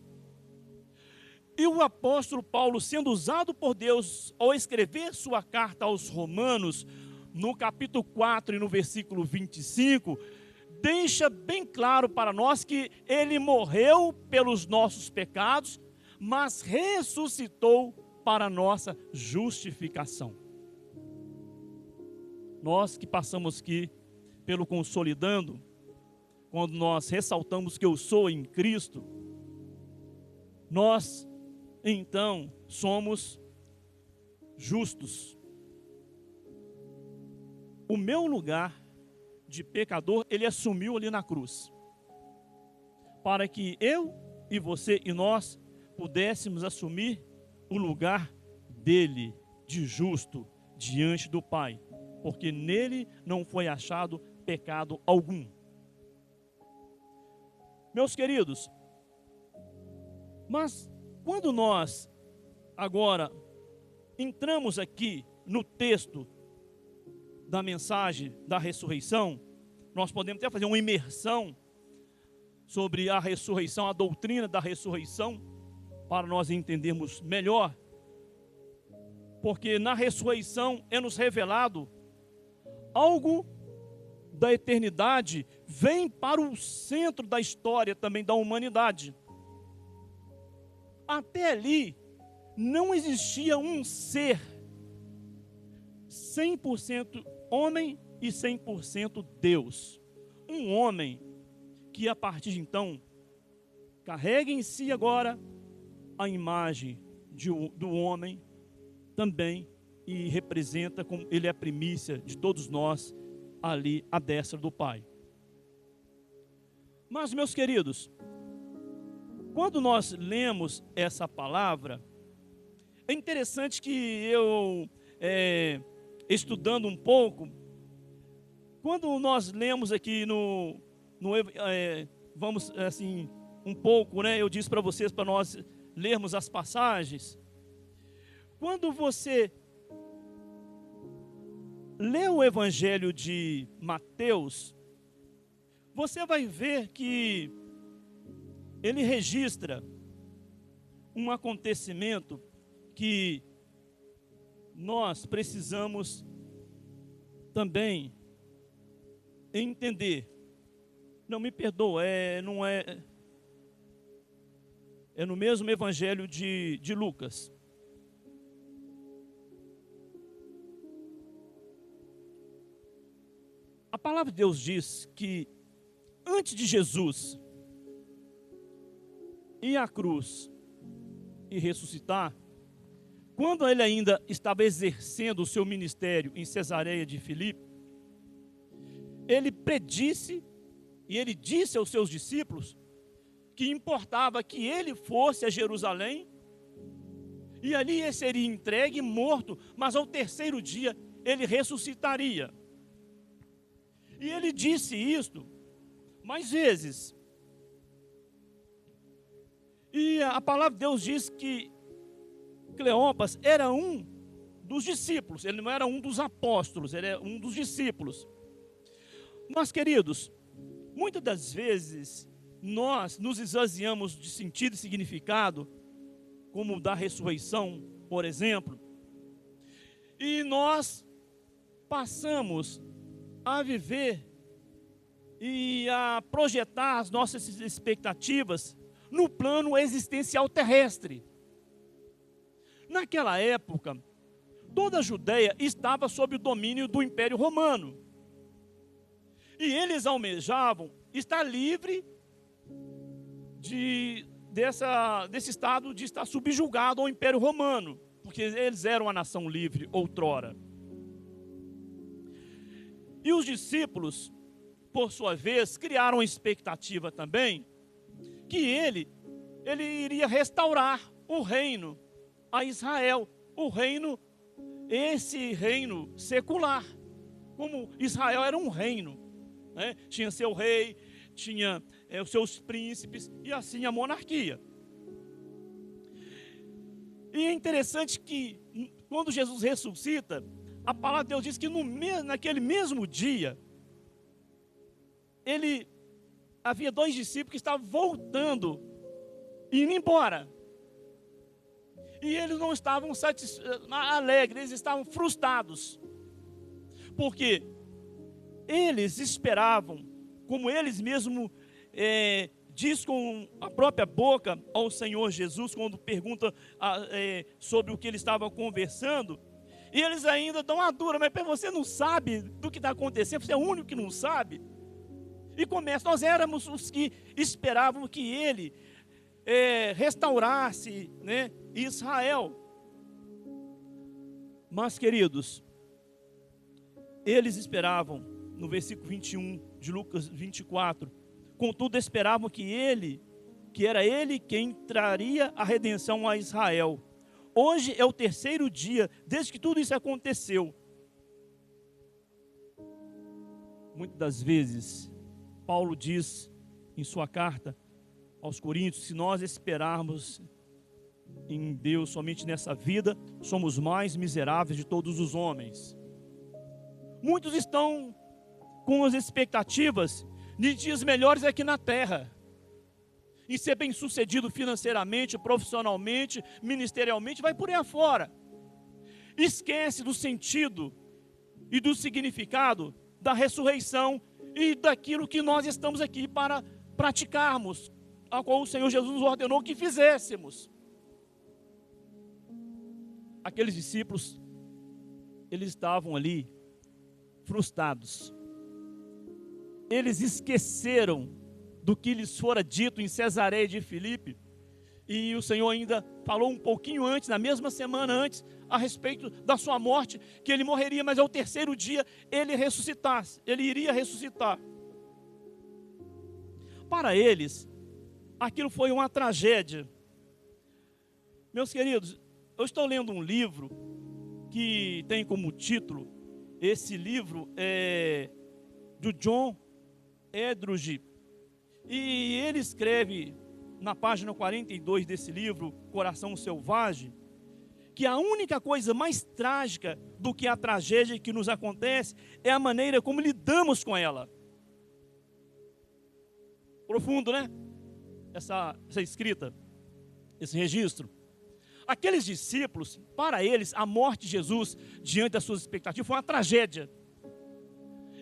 E o apóstolo Paulo, sendo usado por Deus ao escrever sua carta aos Romanos, no capítulo 4 e no versículo 25, deixa bem claro para nós que ele morreu pelos nossos pecados, mas ressuscitou para a nossa justificação. Nós que passamos aqui pelo Consolidando, quando nós ressaltamos que eu sou em Cristo, nós então somos justos. O meu lugar de pecador, ele assumiu ali na cruz, para que eu e você e nós pudéssemos assumir o lugar dele, de justo, diante do Pai, porque nele não foi achado pecado algum. Meus queridos, mas quando nós agora entramos aqui no texto da mensagem da ressurreição, nós podemos até fazer uma imersão sobre a ressurreição, a doutrina da ressurreição, para nós entendermos melhor, porque na ressurreição é nos revelado algo da eternidade, vem para o centro da história também da humanidade. Até ali, não existia um ser 100% homem e 100% Deus. Um homem que a partir de então carrega em si agora a imagem do homem também e representa como ele é a primícia de todos nós ali à destra do Pai. Mas, meus queridos, quando nós lemos essa palavra, é interessante que eu, estudando um pouco, quando nós lemos aqui vamos assim, um pouco, né? Eu disse para vocês, para nós lermos as passagens. Quando você lê o Evangelho de Mateus, você vai ver que ele registra um acontecimento que nós precisamos também entender. Não, me perdoa, não é no mesmo evangelho de Lucas. A palavra de Deus diz que antes de Jesus ir à cruz e ressuscitar, quando ele ainda estava exercendo o seu ministério em Cesareia de Filipe, ele predisse e ele disse aos seus discípulos que importava que ele fosse a Jerusalém e ali ele seria entregue e morto, mas ao terceiro dia ele ressuscitaria. E ele disse isto mais vezes. E a palavra de Deus diz que Cleopas era um dos discípulos, ele não era um dos apóstolos, ele era um dos discípulos. Mas, queridos, muitas das vezes nós nos esvaziamos de sentido e significado, como o da ressurreição, por exemplo, e nós passamos a viver e a projetar as nossas expectativas no plano existencial terrestre. Naquela época, toda a Judéia estava sob o domínio do Império Romano. E eles almejavam estar livre desse estado de estar subjugado ao Império Romano, porque eles eram a nação livre outrora. E os discípulos, por sua vez, criaram a expectativa também que ele iria restaurar o reino a Israel, esse reino secular, como Israel era um reino, né? Tinha seu rei, tinha os seus príncipes e assim a monarquia. E é interessante que quando Jesus ressuscita, a palavra de Deus diz que naquele mesmo dia, havia 2 discípulos que estavam voltando, indo embora. E eles não estavam alegres, eles estavam frustrados. Porque eles esperavam, como eles mesmos diz com a própria boca ao Senhor Jesus, quando pergunta sobre o que eles estavam conversando, e eles ainda dão uma dura, mas você não sabe do que está acontecendo, você é o único que não sabe. E começa, nós éramos os que esperavam que ele restaurasse, né, Israel. Mas, queridos, eles esperavam, no versículo 21 de Lucas 24, contudo esperavam que era ele quem traria a redenção a Israel. Hoje é o terceiro dia desde que tudo isso aconteceu. Muitas das vezes, Paulo diz em sua carta aos Coríntios, se nós esperarmos em Deus somente nessa vida, somos mais miseráveis de todos os homens. Muitos estão com as expectativas de dias melhores aqui na terra, em ser bem sucedido financeiramente, profissionalmente, ministerialmente, vai por aí afora. Esquece do sentido e do significado da ressurreição e daquilo que nós estamos aqui para praticarmos, a qual o Senhor Jesus nos ordenou que fizéssemos. Aqueles discípulos, eles estavam ali frustrados. Eles esqueceram do que lhes fora dito em Cesareia de Filipe, e o Senhor ainda falou um pouquinho antes, na mesma semana antes, a respeito da sua morte, que ele morreria, mas ao terceiro dia ele iria ressuscitar. Para eles, aquilo foi uma tragédia. Meus queridos, eu estou lendo um livro que tem como título, esse livro é do John Eldredge, e ele escreve na página 42 desse livro, Coração Selvagem, que a única coisa mais trágica do que a tragédia que nos acontece é a maneira como lidamos com ela. Profundo, né? Essa escrita. esse registro. Aqueles discípulos, para eles, a morte de Jesus, diante das suas expectativas, foi uma tragédia.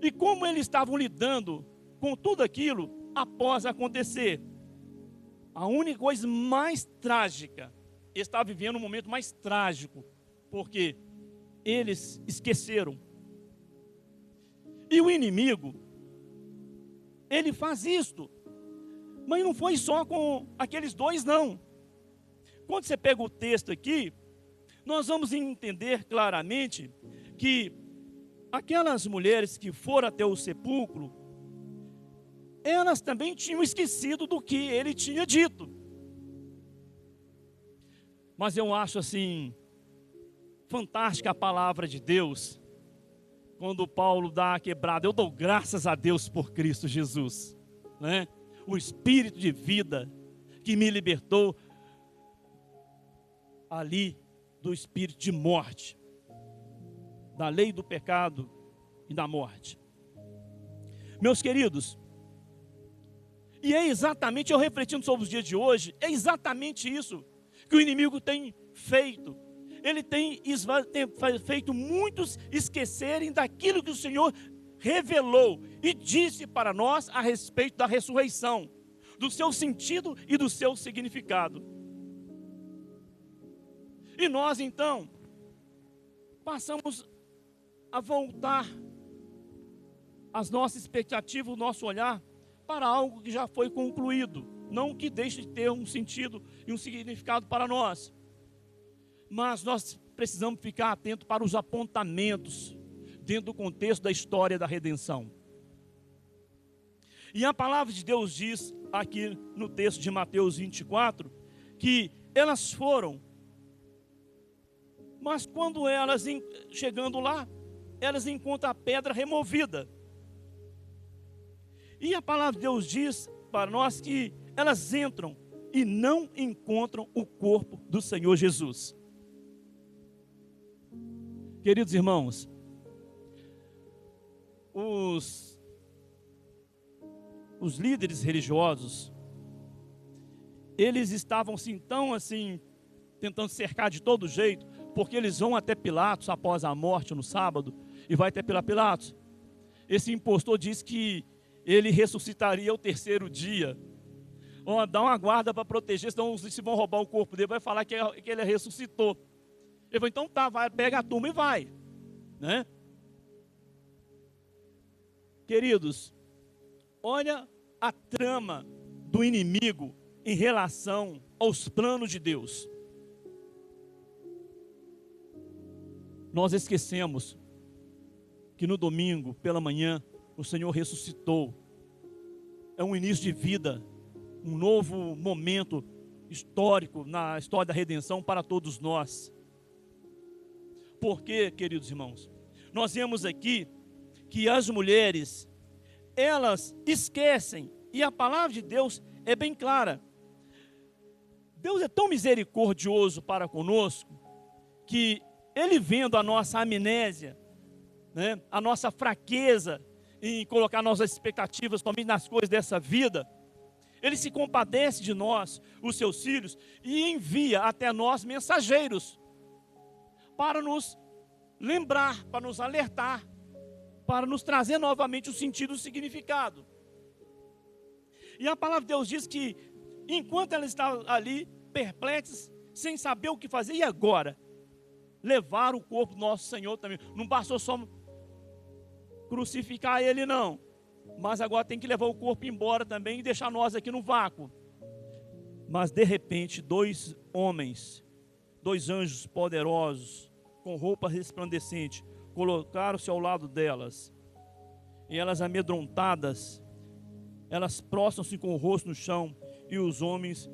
E como eles estavam lidando com tudo aquilo após acontecer? A única coisa mais trágica, eles estavam vivendo um momento mais trágico, porque eles esqueceram. E o inimigo, ele faz isto, mas não foi só com aqueles dois, não. Quando você pega o texto aqui, nós vamos entender claramente que aquelas mulheres que foram até o sepulcro, elas também tinham esquecido do que ele tinha dito. Mas eu acho assim, fantástica a palavra de Deus, quando Paulo dá a quebrada. Eu dou graças a Deus por Cristo Jesus, né? O Espírito de vida que me libertou ali do espírito de morte, da lei do pecado e da morte. Meus queridos, e é exatamente, eu refletindo sobre os dias de hoje, é exatamente isso que o inimigo tem feito. Ele tem feito muitos esquecerem daquilo que o Senhor revelou e disse para nós a respeito da ressurreição, do seu sentido e do seu significado. E nós então passamos a voltar as nossas expectativas, o nosso olhar para algo que já foi concluído, não que deixe de ter um sentido e um significado para nós. Mas nós precisamos ficar atentos para os apontamentos dentro do contexto da história da redenção. E a palavra de Deus diz aqui no texto de Mateus 24, que elas foram, mas quando elas, chegando lá, elas encontram a pedra removida. E a palavra de Deus diz para nós que elas entram e não encontram o corpo do Senhor Jesus. Queridos irmãos, os líderes religiosos, eles estavam assim, tão assim, tentando cercar de todo jeito, porque eles vão até Pilatos após a morte no sábado, e vai até Pilatos. Esse impostor diz que ele ressuscitaria ao terceiro dia. Dá uma guarda para proteger, senão se vão roubar o corpo dele, vai falar que ele ressuscitou. Ele falou, então tá, vai, pega a turma e vai, né? Queridos, olha a trama do inimigo em relação aos planos de Deus. Nós esquecemos que no domingo, pela manhã, o Senhor ressuscitou. É um início de vida, um novo momento histórico na história da redenção para todos nós. Porque, queridos irmãos, nós vemos aqui que as mulheres, elas esquecem, e a palavra de Deus é bem clara. Deus é tão misericordioso para conosco, que Ele vendo a nossa amnésia, né, a nossa fraqueza em colocar nossas expectativas somente nas coisas dessa vida, Ele se compadece de nós, os seus filhos, e envia até nós mensageiros, para nos lembrar, para nos alertar, para nos trazer novamente o sentido e o significado. E a palavra de Deus diz que, enquanto elas estavam ali, perplexas, sem saber o que fazer, e agora? Levar o corpo do nosso Senhor também. Não bastou só crucificar Ele, não. Mas agora tem que levar o corpo embora também e deixar nós aqui no vácuo. Mas de repente, dois homens, dois anjos poderosos, com roupa resplandecente, colocaram-se ao lado delas. E elas, amedrontadas, elas prostram-se com o rosto no chão, e os homens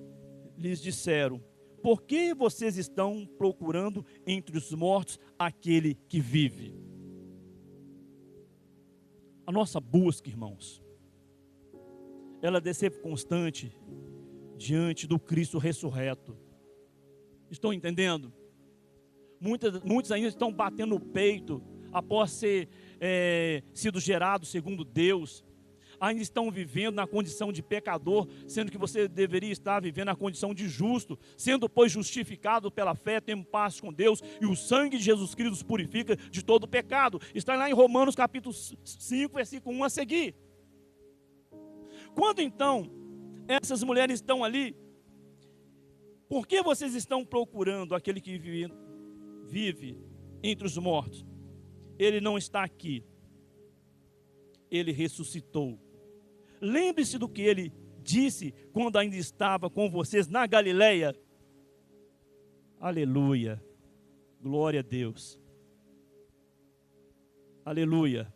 lhes disseram: por que vocês estão procurando entre os mortos aquele que vive? A nossa busca, irmãos, ela deve ser constante diante do Cristo ressurreto. Estão entendendo? Muitos ainda estão batendo no peito após ser sido gerado segundo Deus. ainda estão vivendo na condição de pecador, sendo que você deveria estar vivendo na condição de justo, sendo, pois, justificado pela fé, tendo paz com Deus, e o sangue de Jesus Cristo os purifica de todo pecado. Está lá em Romanos capítulo 5, versículo 1 a seguir. Quando então essas mulheres estão ali, por que vocês estão procurando aquele que vive entre os mortos? Ele não está aqui, ele ressuscitou. Lembre-se do que ele disse quando ainda estava com vocês na Galileia. Aleluia, glória a Deus, aleluia.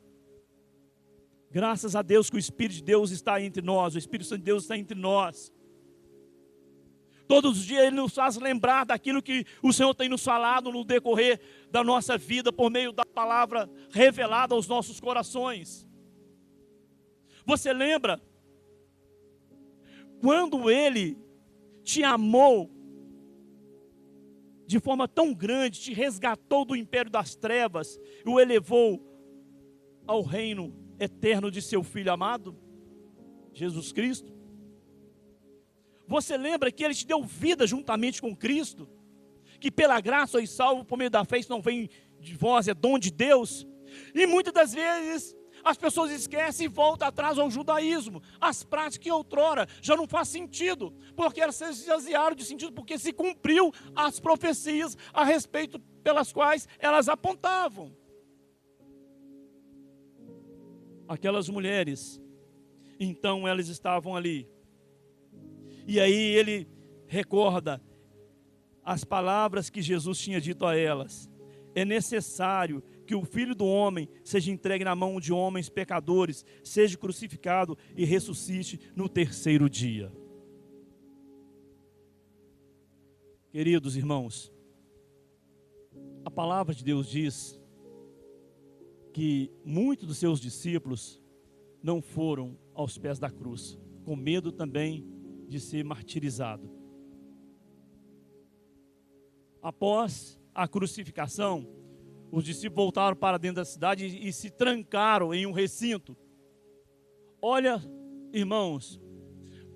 Graças a Deus que o Espírito de Deus está entre nós, o Espírito Santo de Deus está entre nós. Todos os dias Ele nos faz lembrar daquilo que o Senhor tem nos falado no decorrer da nossa vida, por meio da palavra revelada aos nossos corações. Você lembra quando Ele te amou de forma tão grande, te resgatou do império das trevas e o elevou ao reino eterno de seu Filho amado, Jesus Cristo? Você lembra que Ele te deu vida juntamente com Cristo? Que pela graça sois salvos por meio da fé, isso não vem de vós, é dom de Deus. E muitas das vezes as pessoas esquecem e voltam atrás ao judaísmo. As práticas que outrora já não faz sentido, porque elas se esvaziaram de sentido, porque se cumpriu as profecias a respeito pelas quais elas apontavam. Aquelas mulheres, então elas estavam ali. E aí ele recorda as palavras que Jesus tinha dito a elas. É necessário que o Filho do Homem seja entregue na mão de homens pecadores, seja crucificado e ressuscite no terceiro dia. Queridos irmãos, a palavra de Deus diz que muitos dos seus discípulos não foram aos pés da cruz, com medo também de ser martirizado. Após a crucificação, os discípulos voltaram para dentro da cidade e se trancaram em um recinto. Olha, irmãos,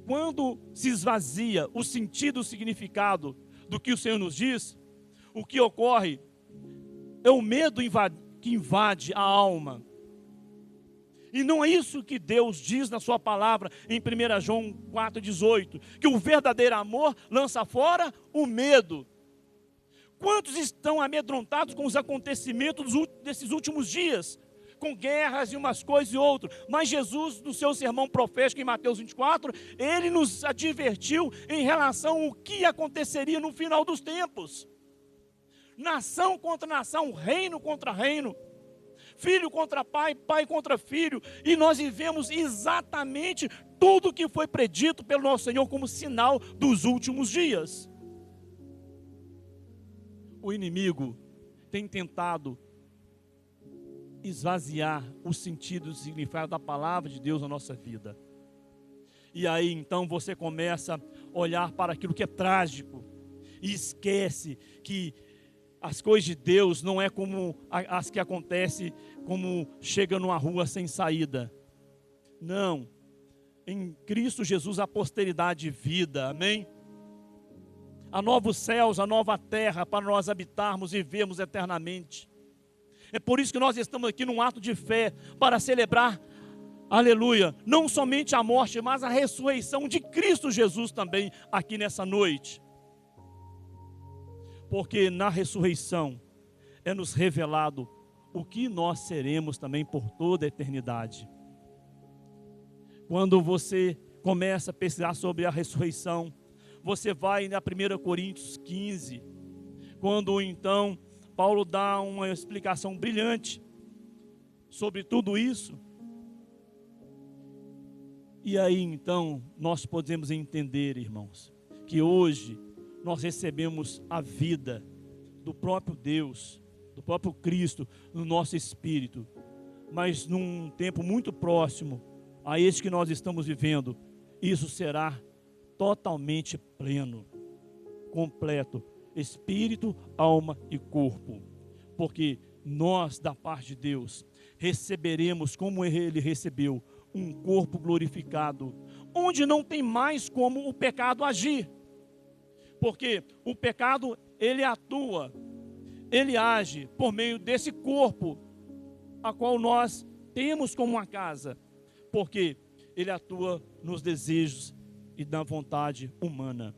quando se esvazia o sentido, o significado do que o Senhor nos diz, o que ocorre é o medo que invade a alma. E não é isso que Deus diz na sua palavra em 1 João 4,18, que o verdadeiro amor lança fora o medo. Quantos estão amedrontados com os acontecimentos desses últimos dias? Com guerras e umas coisas e outras. Mas Jesus, no seu sermão profético em Mateus 24, ele nos advertiu em relação ao que aconteceria no final dos tempos. Nação contra nação, reino contra reino, filho contra pai, pai contra filho, e nós vivemos exatamente tudo o que foi predito pelo nosso Senhor como sinal dos últimos dias. O inimigo tem tentado esvaziar o sentido e o significado da palavra de Deus na nossa vida. E aí então você começa a olhar para aquilo que é trágico e esquece que as coisas de Deus não é como as que acontecem, como chega numa rua sem saída. Não. Em Cristo Jesus a posteridade e vida. Amém? Há novos céus, a nova terra para nós habitarmos e vivermos eternamente. É por isso que nós estamos aqui num ato de fé para celebrar, aleluia, não somente a morte, mas a ressurreição de Cristo Jesus também aqui nessa noite. Porque na ressurreição é nos revelado o que nós seremos também por toda a eternidade. Quando você começa a pesquisar sobre a ressurreição, você vai na 1 Coríntios 15, quando então Paulo dá uma explicação brilhante sobre tudo isso. E aí então nós podemos entender, irmãos, que hoje nós recebemos a vida do próprio Deus, do próprio Cristo no nosso espírito, mas num tempo muito próximo a este que nós estamos vivendo, isso será totalmente pleno, completo, espírito, alma e corpo, porque nós da parte de Deus receberemos como Ele recebeu um corpo glorificado, onde não tem mais como o pecado agir. Porque o pecado, ele atua, ele age por meio desse corpo, a qual nós temos como uma casa. Porque ele atua nos desejos e na vontade humana.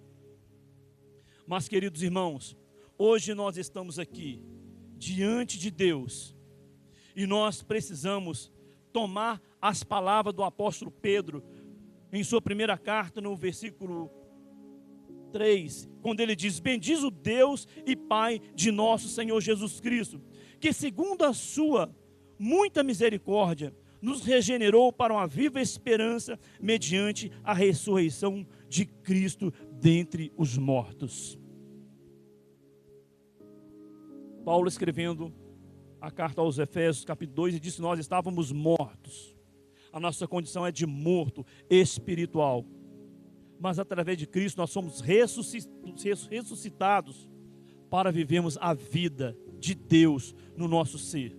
Mas, queridos irmãos, hoje nós estamos aqui, diante de Deus, e nós precisamos tomar as palavras do apóstolo Pedro, em sua primeira carta, no versículo 3, quando ele diz: bendiz o Deus e Pai de nosso Senhor Jesus Cristo, que segundo a sua muita misericórdia, nos regenerou para uma viva esperança, mediante a ressurreição de Cristo dentre os mortos. Paulo, escrevendo a carta aos Efésios, capítulo 2, e disse: nós estávamos mortos. A nossa condição é de morto espiritual. Mas através de Cristo nós somos ressuscitados para vivermos a vida de Deus no nosso ser.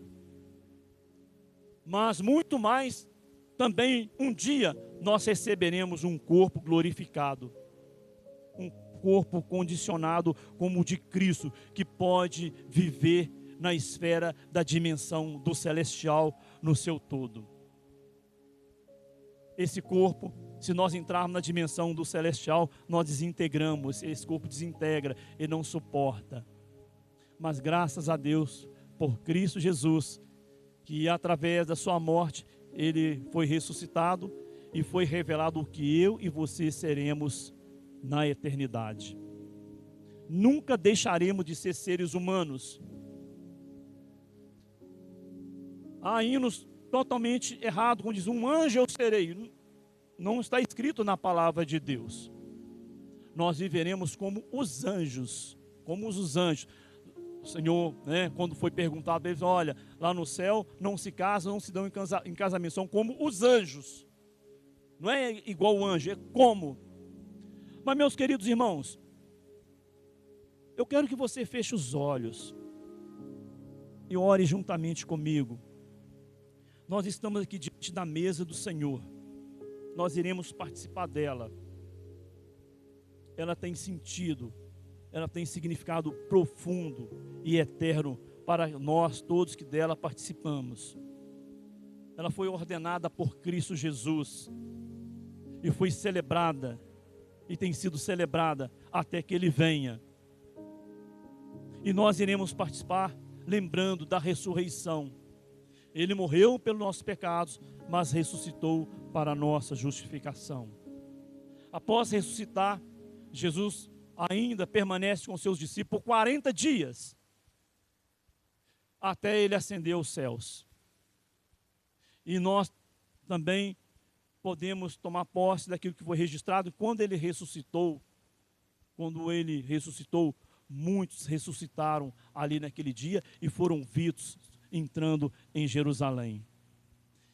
Mas muito mais, também um dia nós receberemos um corpo glorificado. Um corpo condicionado como o de Cristo, que pode viver na esfera da dimensão do celestial no seu todo. Esse corpo, se nós entrarmos na dimensão do celestial, nós desintegramos, esse corpo desintegra e não suporta. Mas graças a Deus, por Cristo Jesus, que através da sua morte, ele foi ressuscitado e foi revelado o que eu e você seremos na eternidade. Nunca deixaremos de ser seres humanos. Há hinos totalmente errado, quando diz: um anjo eu serei. Não está escrito na palavra de Deus. Nós viveremos como os anjos, O Senhor, quando foi perguntado a eles: olha, lá no céu não se casam, não se dão em casamento, são como os anjos. Não é igual o anjo, é como. Mas, meus queridos irmãos, eu quero que você feche os olhos e ore juntamente comigo. Nós estamos aqui diante da mesa do Senhor. Nós iremos participar dela. Ela tem sentido, ela tem significado profundo e eterno para nós todos que dela participamos. Ela foi ordenada por Cristo Jesus e foi celebrada e tem sido celebrada até que Ele venha. E nós iremos participar lembrando da ressurreição. Ele morreu pelos nossos pecados, mas ressuscitou para a nossa justificação. Após ressuscitar, Jesus ainda permanece com seus discípulos por 40 dias, até Ele ascender aos céus. E nós também podemos tomar posse daquilo que foi registrado quando Ele ressuscitou. Quando Ele ressuscitou, muitos ressuscitaram ali naquele dia e foram vistos entrando em Jerusalém.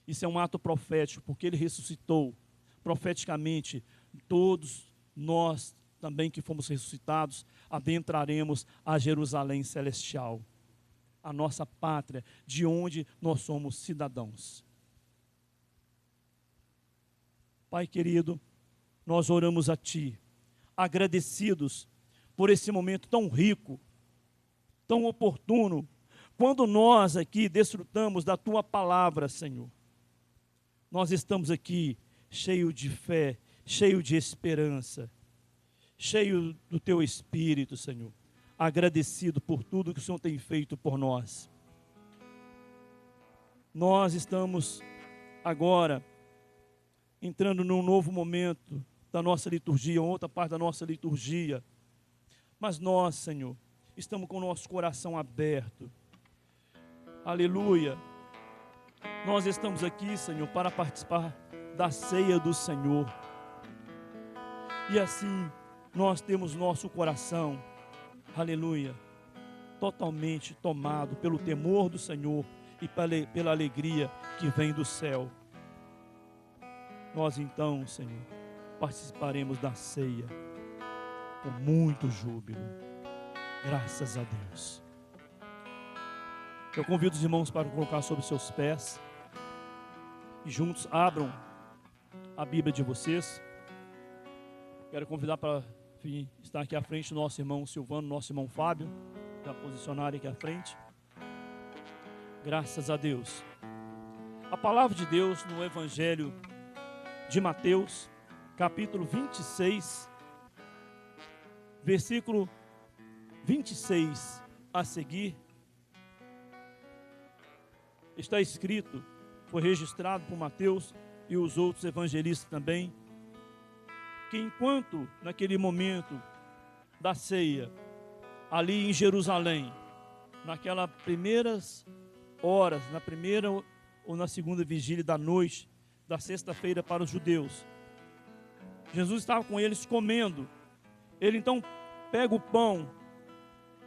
Isso é um ato profético, porque Ele ressuscitou. Profeticamente, todos nós também que fomos ressuscitados, adentraremos a Jerusalém celestial, a nossa pátria, de onde nós somos cidadãos. Pai querido, nós oramos a Ti, agradecidos por esse momento tão rico, tão oportuno, quando nós aqui desfrutamos da Tua palavra, Senhor. Nós estamos aqui cheio de fé, cheio de esperança, cheio do Teu Espírito, Senhor, agradecido por tudo que o Senhor tem feito por nós. Nós estamos agora entrando num novo momento da nossa liturgia, outra parte da nossa liturgia, mas nós, Senhor, estamos com o nosso coração aberto. Aleluia. Nós estamos aqui, Senhor, para participar da ceia do Senhor. E assim, nós temos nosso coração, aleluia, totalmente tomado pelo temor do Senhor e pela alegria que vem do céu. Nós então, Senhor, participaremos da ceia com muito júbilo. Graças a Deus. Eu convido os irmãos para colocar sobre seus pés e juntos abram a Bíblia de vocês. Quero convidar para estar aqui à frente o nosso irmão Silvano, nosso irmão Fábio, para posicionar aqui à frente. Graças a Deus. A palavra de Deus no Evangelho de Mateus, capítulo 26, versículo 26 a seguir, está escrito, foi registrado por Mateus e os outros evangelistas também, que enquanto naquele momento da ceia, ali em Jerusalém, naquelas primeiras horas, na primeira ou na segunda vigília da noite, da sexta-feira para os judeus, Jesus estava com eles comendo. Ele então pega o pão,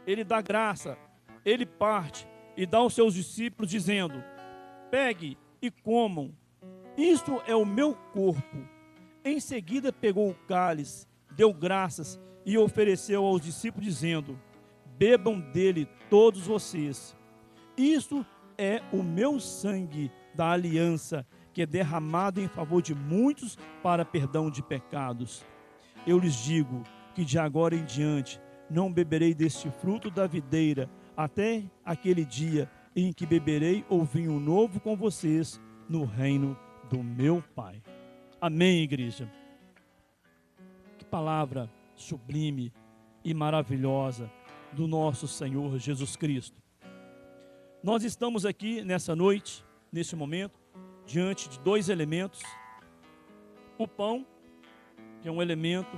ele dá graça, ele parte e dá aos seus discípulos dizendo: pegue e comam, isto é o meu corpo. Em seguida pegou o cálice, deu graças e ofereceu aos discípulos dizendo: bebam dele todos vocês, isto é o meu sangue da aliança, que é derramado em favor de muitos para perdão de pecados. Eu lhes digo que de agora em diante não beberei deste fruto da videira, até aquele dia em que beberei o vinho novo com vocês no reino do meu Pai. Amém, igreja? Que palavra sublime e maravilhosa do nosso Senhor Jesus Cristo. Nós estamos aqui nessa noite, nesse momento, diante de dois elementos: o pão, que é um elemento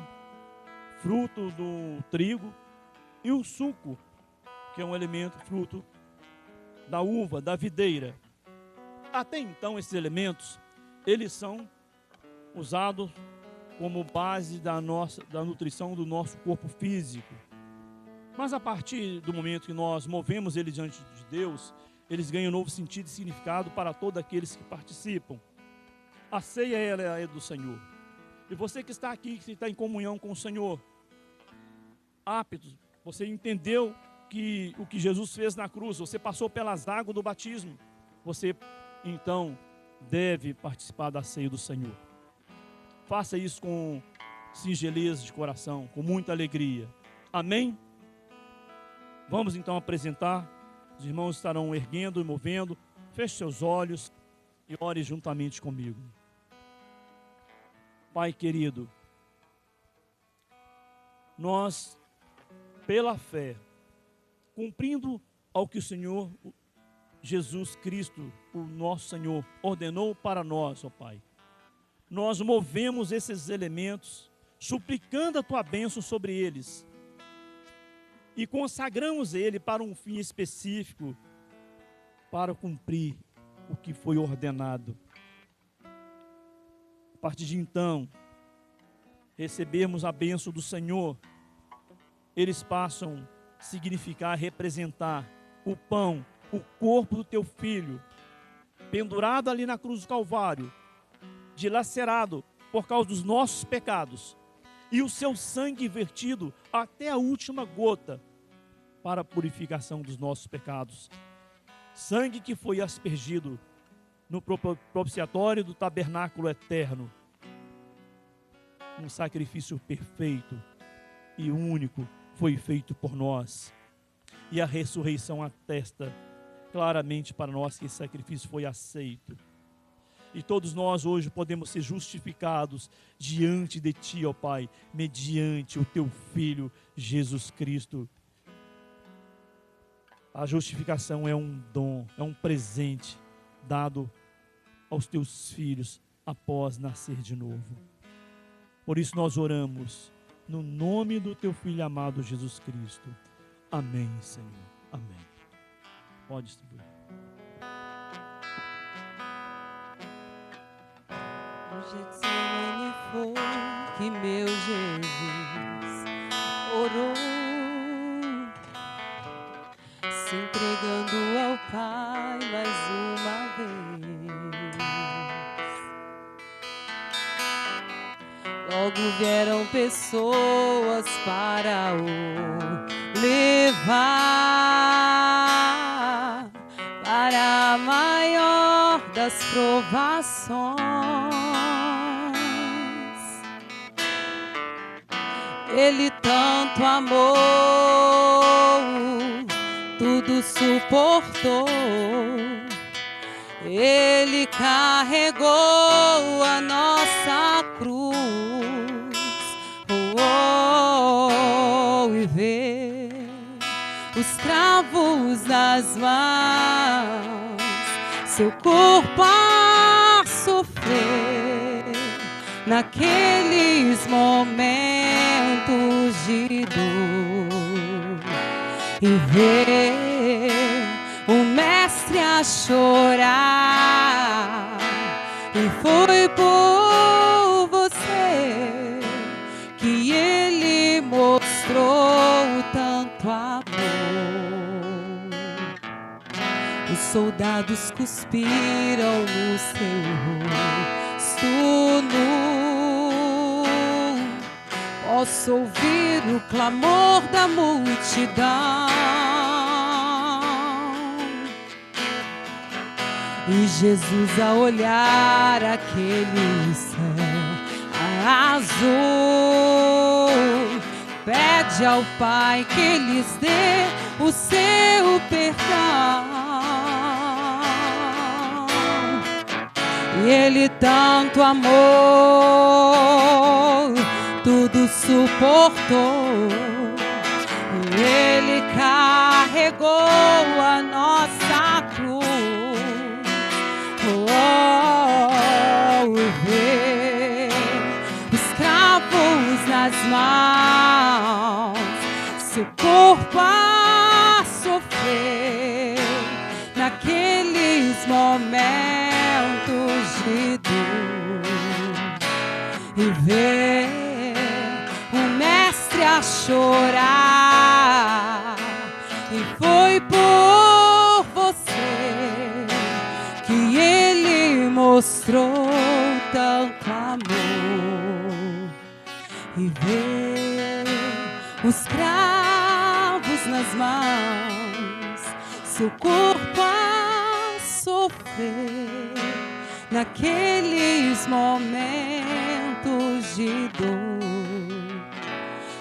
fruto do trigo, e o suco, que é um elemento fruto da uva, da videira. Até então, esses elementos, eles são usados como base da nutrição do nosso corpo físico. Mas a partir do momento que nós movemos eles diante de Deus, eles ganham um novo sentido e significado para todos aqueles que participam. A ceia, ela é do Senhor. E você que está aqui, que está em comunhão com o Senhor, apto, você entendeu que o que Jesus fez na cruz, você passou pelas águas do batismo, você então deve participar da ceia do Senhor. Faça isso com singeleza de coração, com muita alegria. Amém? Vamos então apresentar. Os irmãos estarão erguendo e movendo. Feche seus olhos e ore juntamente comigo. Pai querido, nós, pela fé, cumprindo ao que o Senhor Jesus Cristo, o nosso Senhor, ordenou para nós, ó Pai, nós movemos esses elementos, suplicando a Tua bênção sobre eles, e consagramos ele para um fim específico, para cumprir o que foi ordenado. A partir de então, recebermos a bênção do Senhor, eles passam a significar, representar o pão, o corpo do Teu Filho, pendurado ali na cruz do Calvário, dilacerado por causa dos nossos pecados, e o seu sangue vertido até a última gota para a purificação dos nossos pecados. Sangue que foi aspergido no propiciatório do tabernáculo eterno. Um sacrifício perfeito e único foi feito por nós. E a ressurreição atesta claramente para nós que esse sacrifício foi aceito. E todos nós hoje podemos ser justificados diante de Ti, ó Pai, mediante o Teu Filho Jesus Cristo. A justificação é um dom, é um presente dado aos Teus filhos após nascer de novo. Por isso nós oramos no nome do Teu Filho amado Jesus Cristo. Amém, Senhor. Amém. Pode distribuir. No Getsemane foi que meu Jesus orou, se entregando ao Pai mais uma vez. Logo vieram pessoas para o levar para a maior das provações. Ele tanto amou, tudo suportou. Ele carregou a nossa cruz. E vê os cravos nas mãos, seu corpo a sofrer naqueles momentos de dor. E vê o mestre a chorar, e foi por você que ele mostrou tanto amor. Os soldados cuspiram no seu rosto nu. Posso ouvir o clamor da multidão. E Jesus, a olhar aquele céu azul, pede ao Pai que lhes dê o seu perdão. E Ele tanto amou, tudo suportou. E Ele carregou a nossa cruz. Vê os cravos nas mãos, seu corpo a sofrer naqueles momentos de dor. E vê o mestre a chorar, e foi por você que ele mostrou tanto amor. E vê os cravos nas mãos, seu corpo a sofrer naqueles momentos de dor.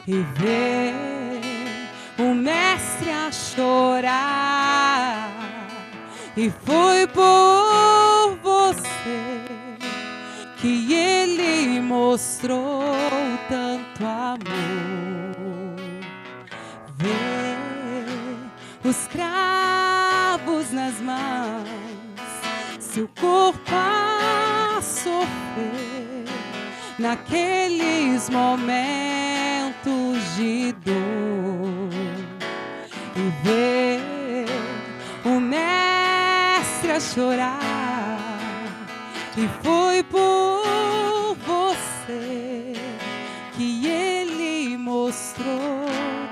E vê o mestre a chorar, e foi por você que ele mostrou tanto amor. Vê os cravos nas mãos, seu corpo a sofrer naqueles momentos de dor. E vê o mestre a chorar, e foi por você que ele mostrou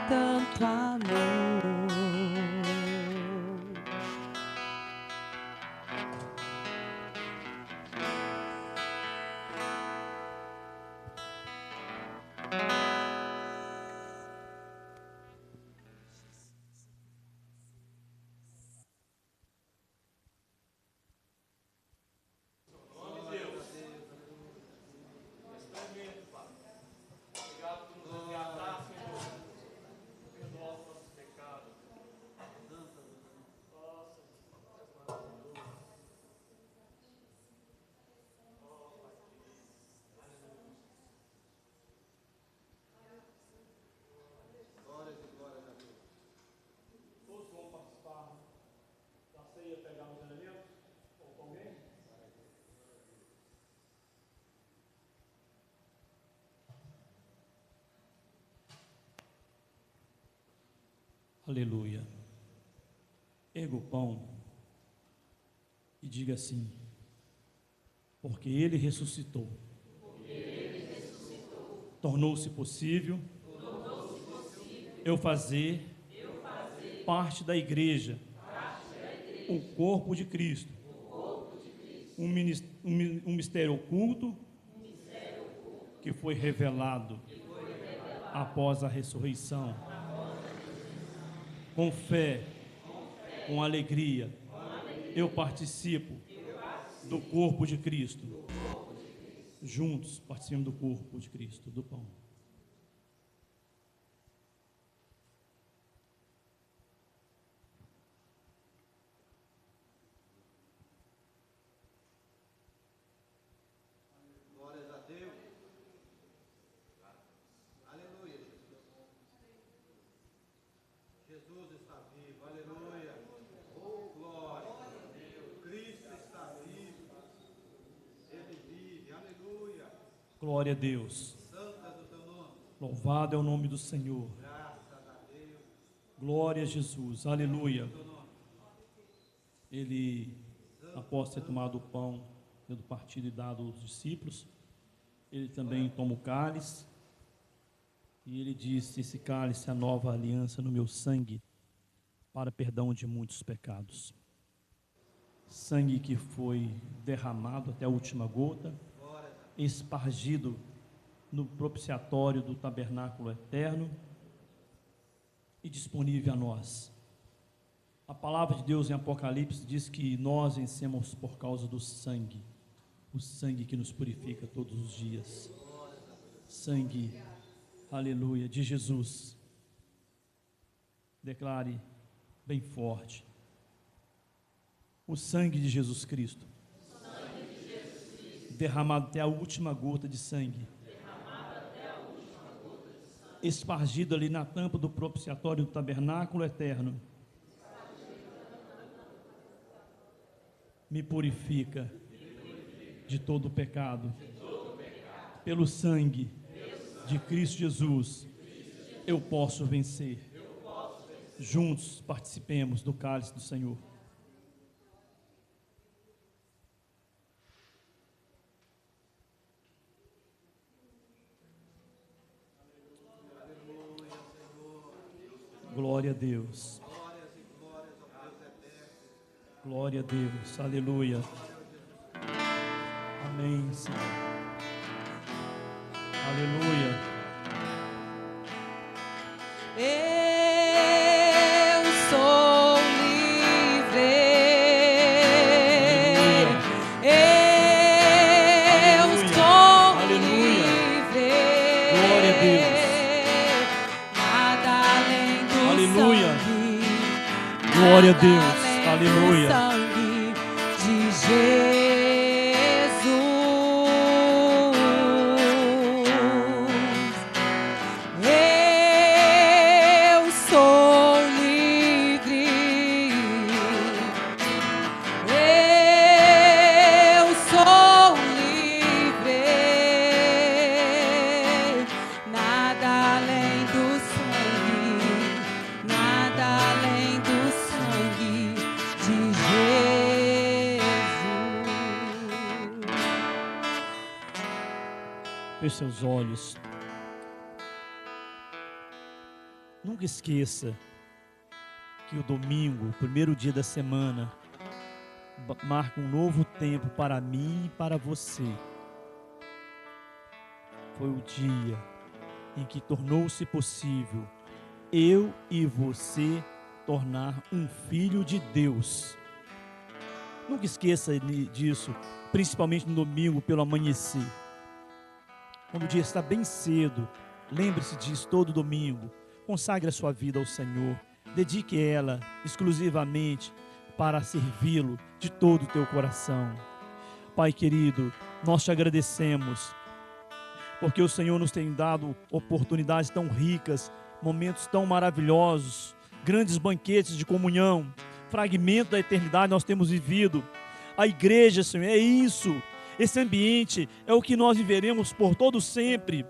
tanto amor. Aleluia. Erga o pão e diga assim: porque ele ressuscitou, tornou-se possível eu fazer parte da igreja, o corpo de Cristo, um mistério oculto que foi revelado após a ressurreição. Com fé, com alegria, eu participo do corpo de Cristo. Juntos participamos do corpo de Cristo, do pão. Glória a Deus. Louvado é o nome do Senhor. Glória a Jesus. Aleluia. Ele, após ter tomado o pão, tendo partido e dado aos discípulos, ele também toma o cálice. E ele disse: esse cálice é a nova aliança no meu sangue, para perdão de muitos pecados. Sangue que foi derramado até a última gota, espargido no propiciatório do tabernáculo eterno e disponível a nós. A palavra de Deus em Apocalipse diz que nós vencemos por causa do sangue, o sangue que nos purifica todos os dias. Sangue, aleluia, de Jesus. Declare bem forte: o sangue de Jesus Cristo, derramado até a última gota de sangue, espargido ali na tampa do propiciatório do tabernáculo eterno, me purifica de todo o pecado. Pelo sangue de Cristo Jesus, eu posso vencer. Juntos participemos do cálice do Senhor. Glória a Deus. Glória a Deus. Aleluia. Amém, Senhor. Aleluia. Eu sou livre. Eu sou livre. Glória a Deus. Nada além do Aleluia. sangue. Glória a Nada Deus. além Aleluia. do sangue de Jesus. Eu sou livre. Eu sou livre. Nada além do sangue. Nada além do sangue de Jesus. Feche seus olhos. Nunca esqueça que o domingo, o primeiro dia da semana, marca um novo tempo para mim e para você. Foi o dia em que tornou-se possível eu e você tornar um filho de Deus. Nunca esqueça disso, principalmente no domingo pelo amanhecer. Quando o dia está bem cedo, lembre-se disso todo domingo. Consagre a sua vida ao Senhor. Dedique ela exclusivamente para servi-lo de todo o teu coração. Pai querido, nós te agradecemos, porque o Senhor nos tem dado oportunidades tão ricas, momentos tão maravilhosos, grandes banquetes de comunhão, fragmento da eternidade nós temos vivido. A igreja, Senhor, é isso. Esse ambiente é o que nós viveremos por todo sempre.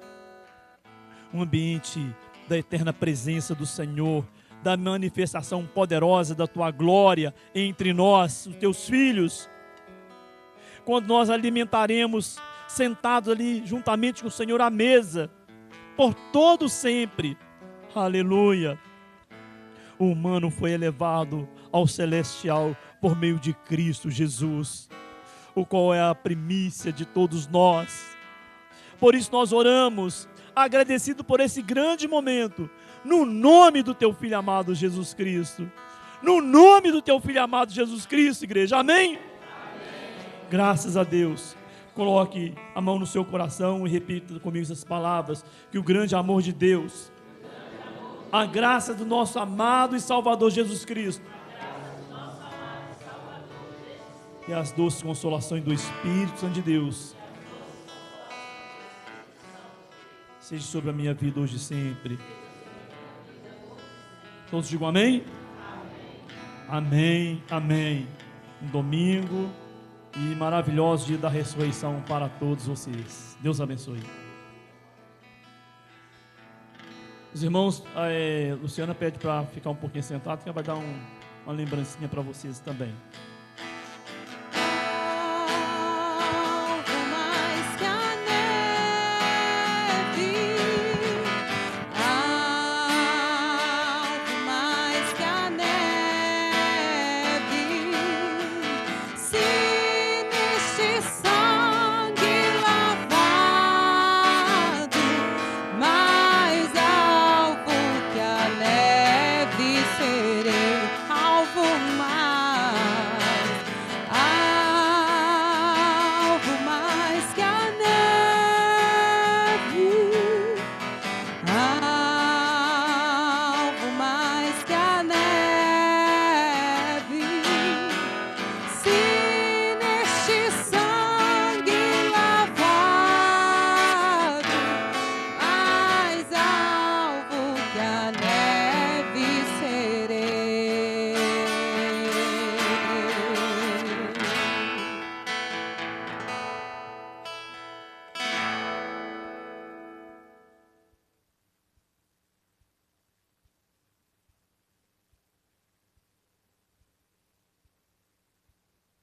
Um ambiente da eterna presença do Senhor, da manifestação poderosa da Tua glória entre nós, os Teus filhos. Quando nós alimentaremos sentados ali juntamente com o Senhor à mesa, por todo sempre. Aleluia. O humano foi elevado ao celestial por meio de Cristo Jesus, o qual é a primícia de todos nós. Por isso nós oramos, agradecido por esse grande momento, no nome do Teu Filho amado Jesus Cristo. No nome do Teu Filho amado Jesus Cristo, igreja. Amém? Amém. Graças a Deus. Coloque a mão no seu coração e repita comigo essas palavras: que o grande amor de Deus, a graça do nosso amado e Salvador Jesus Cristo, e as doces consolações do Espírito Santo de Deus seja sobre a minha vida hoje e sempre. Todos digam amém? Amém, amém. Um domingo e maravilhoso dia da ressurreição para todos vocês. Deus abençoe. Os irmãos, Luciana pede para ficar um pouquinho sentado, que ela vai dar uma lembrancinha para vocês também.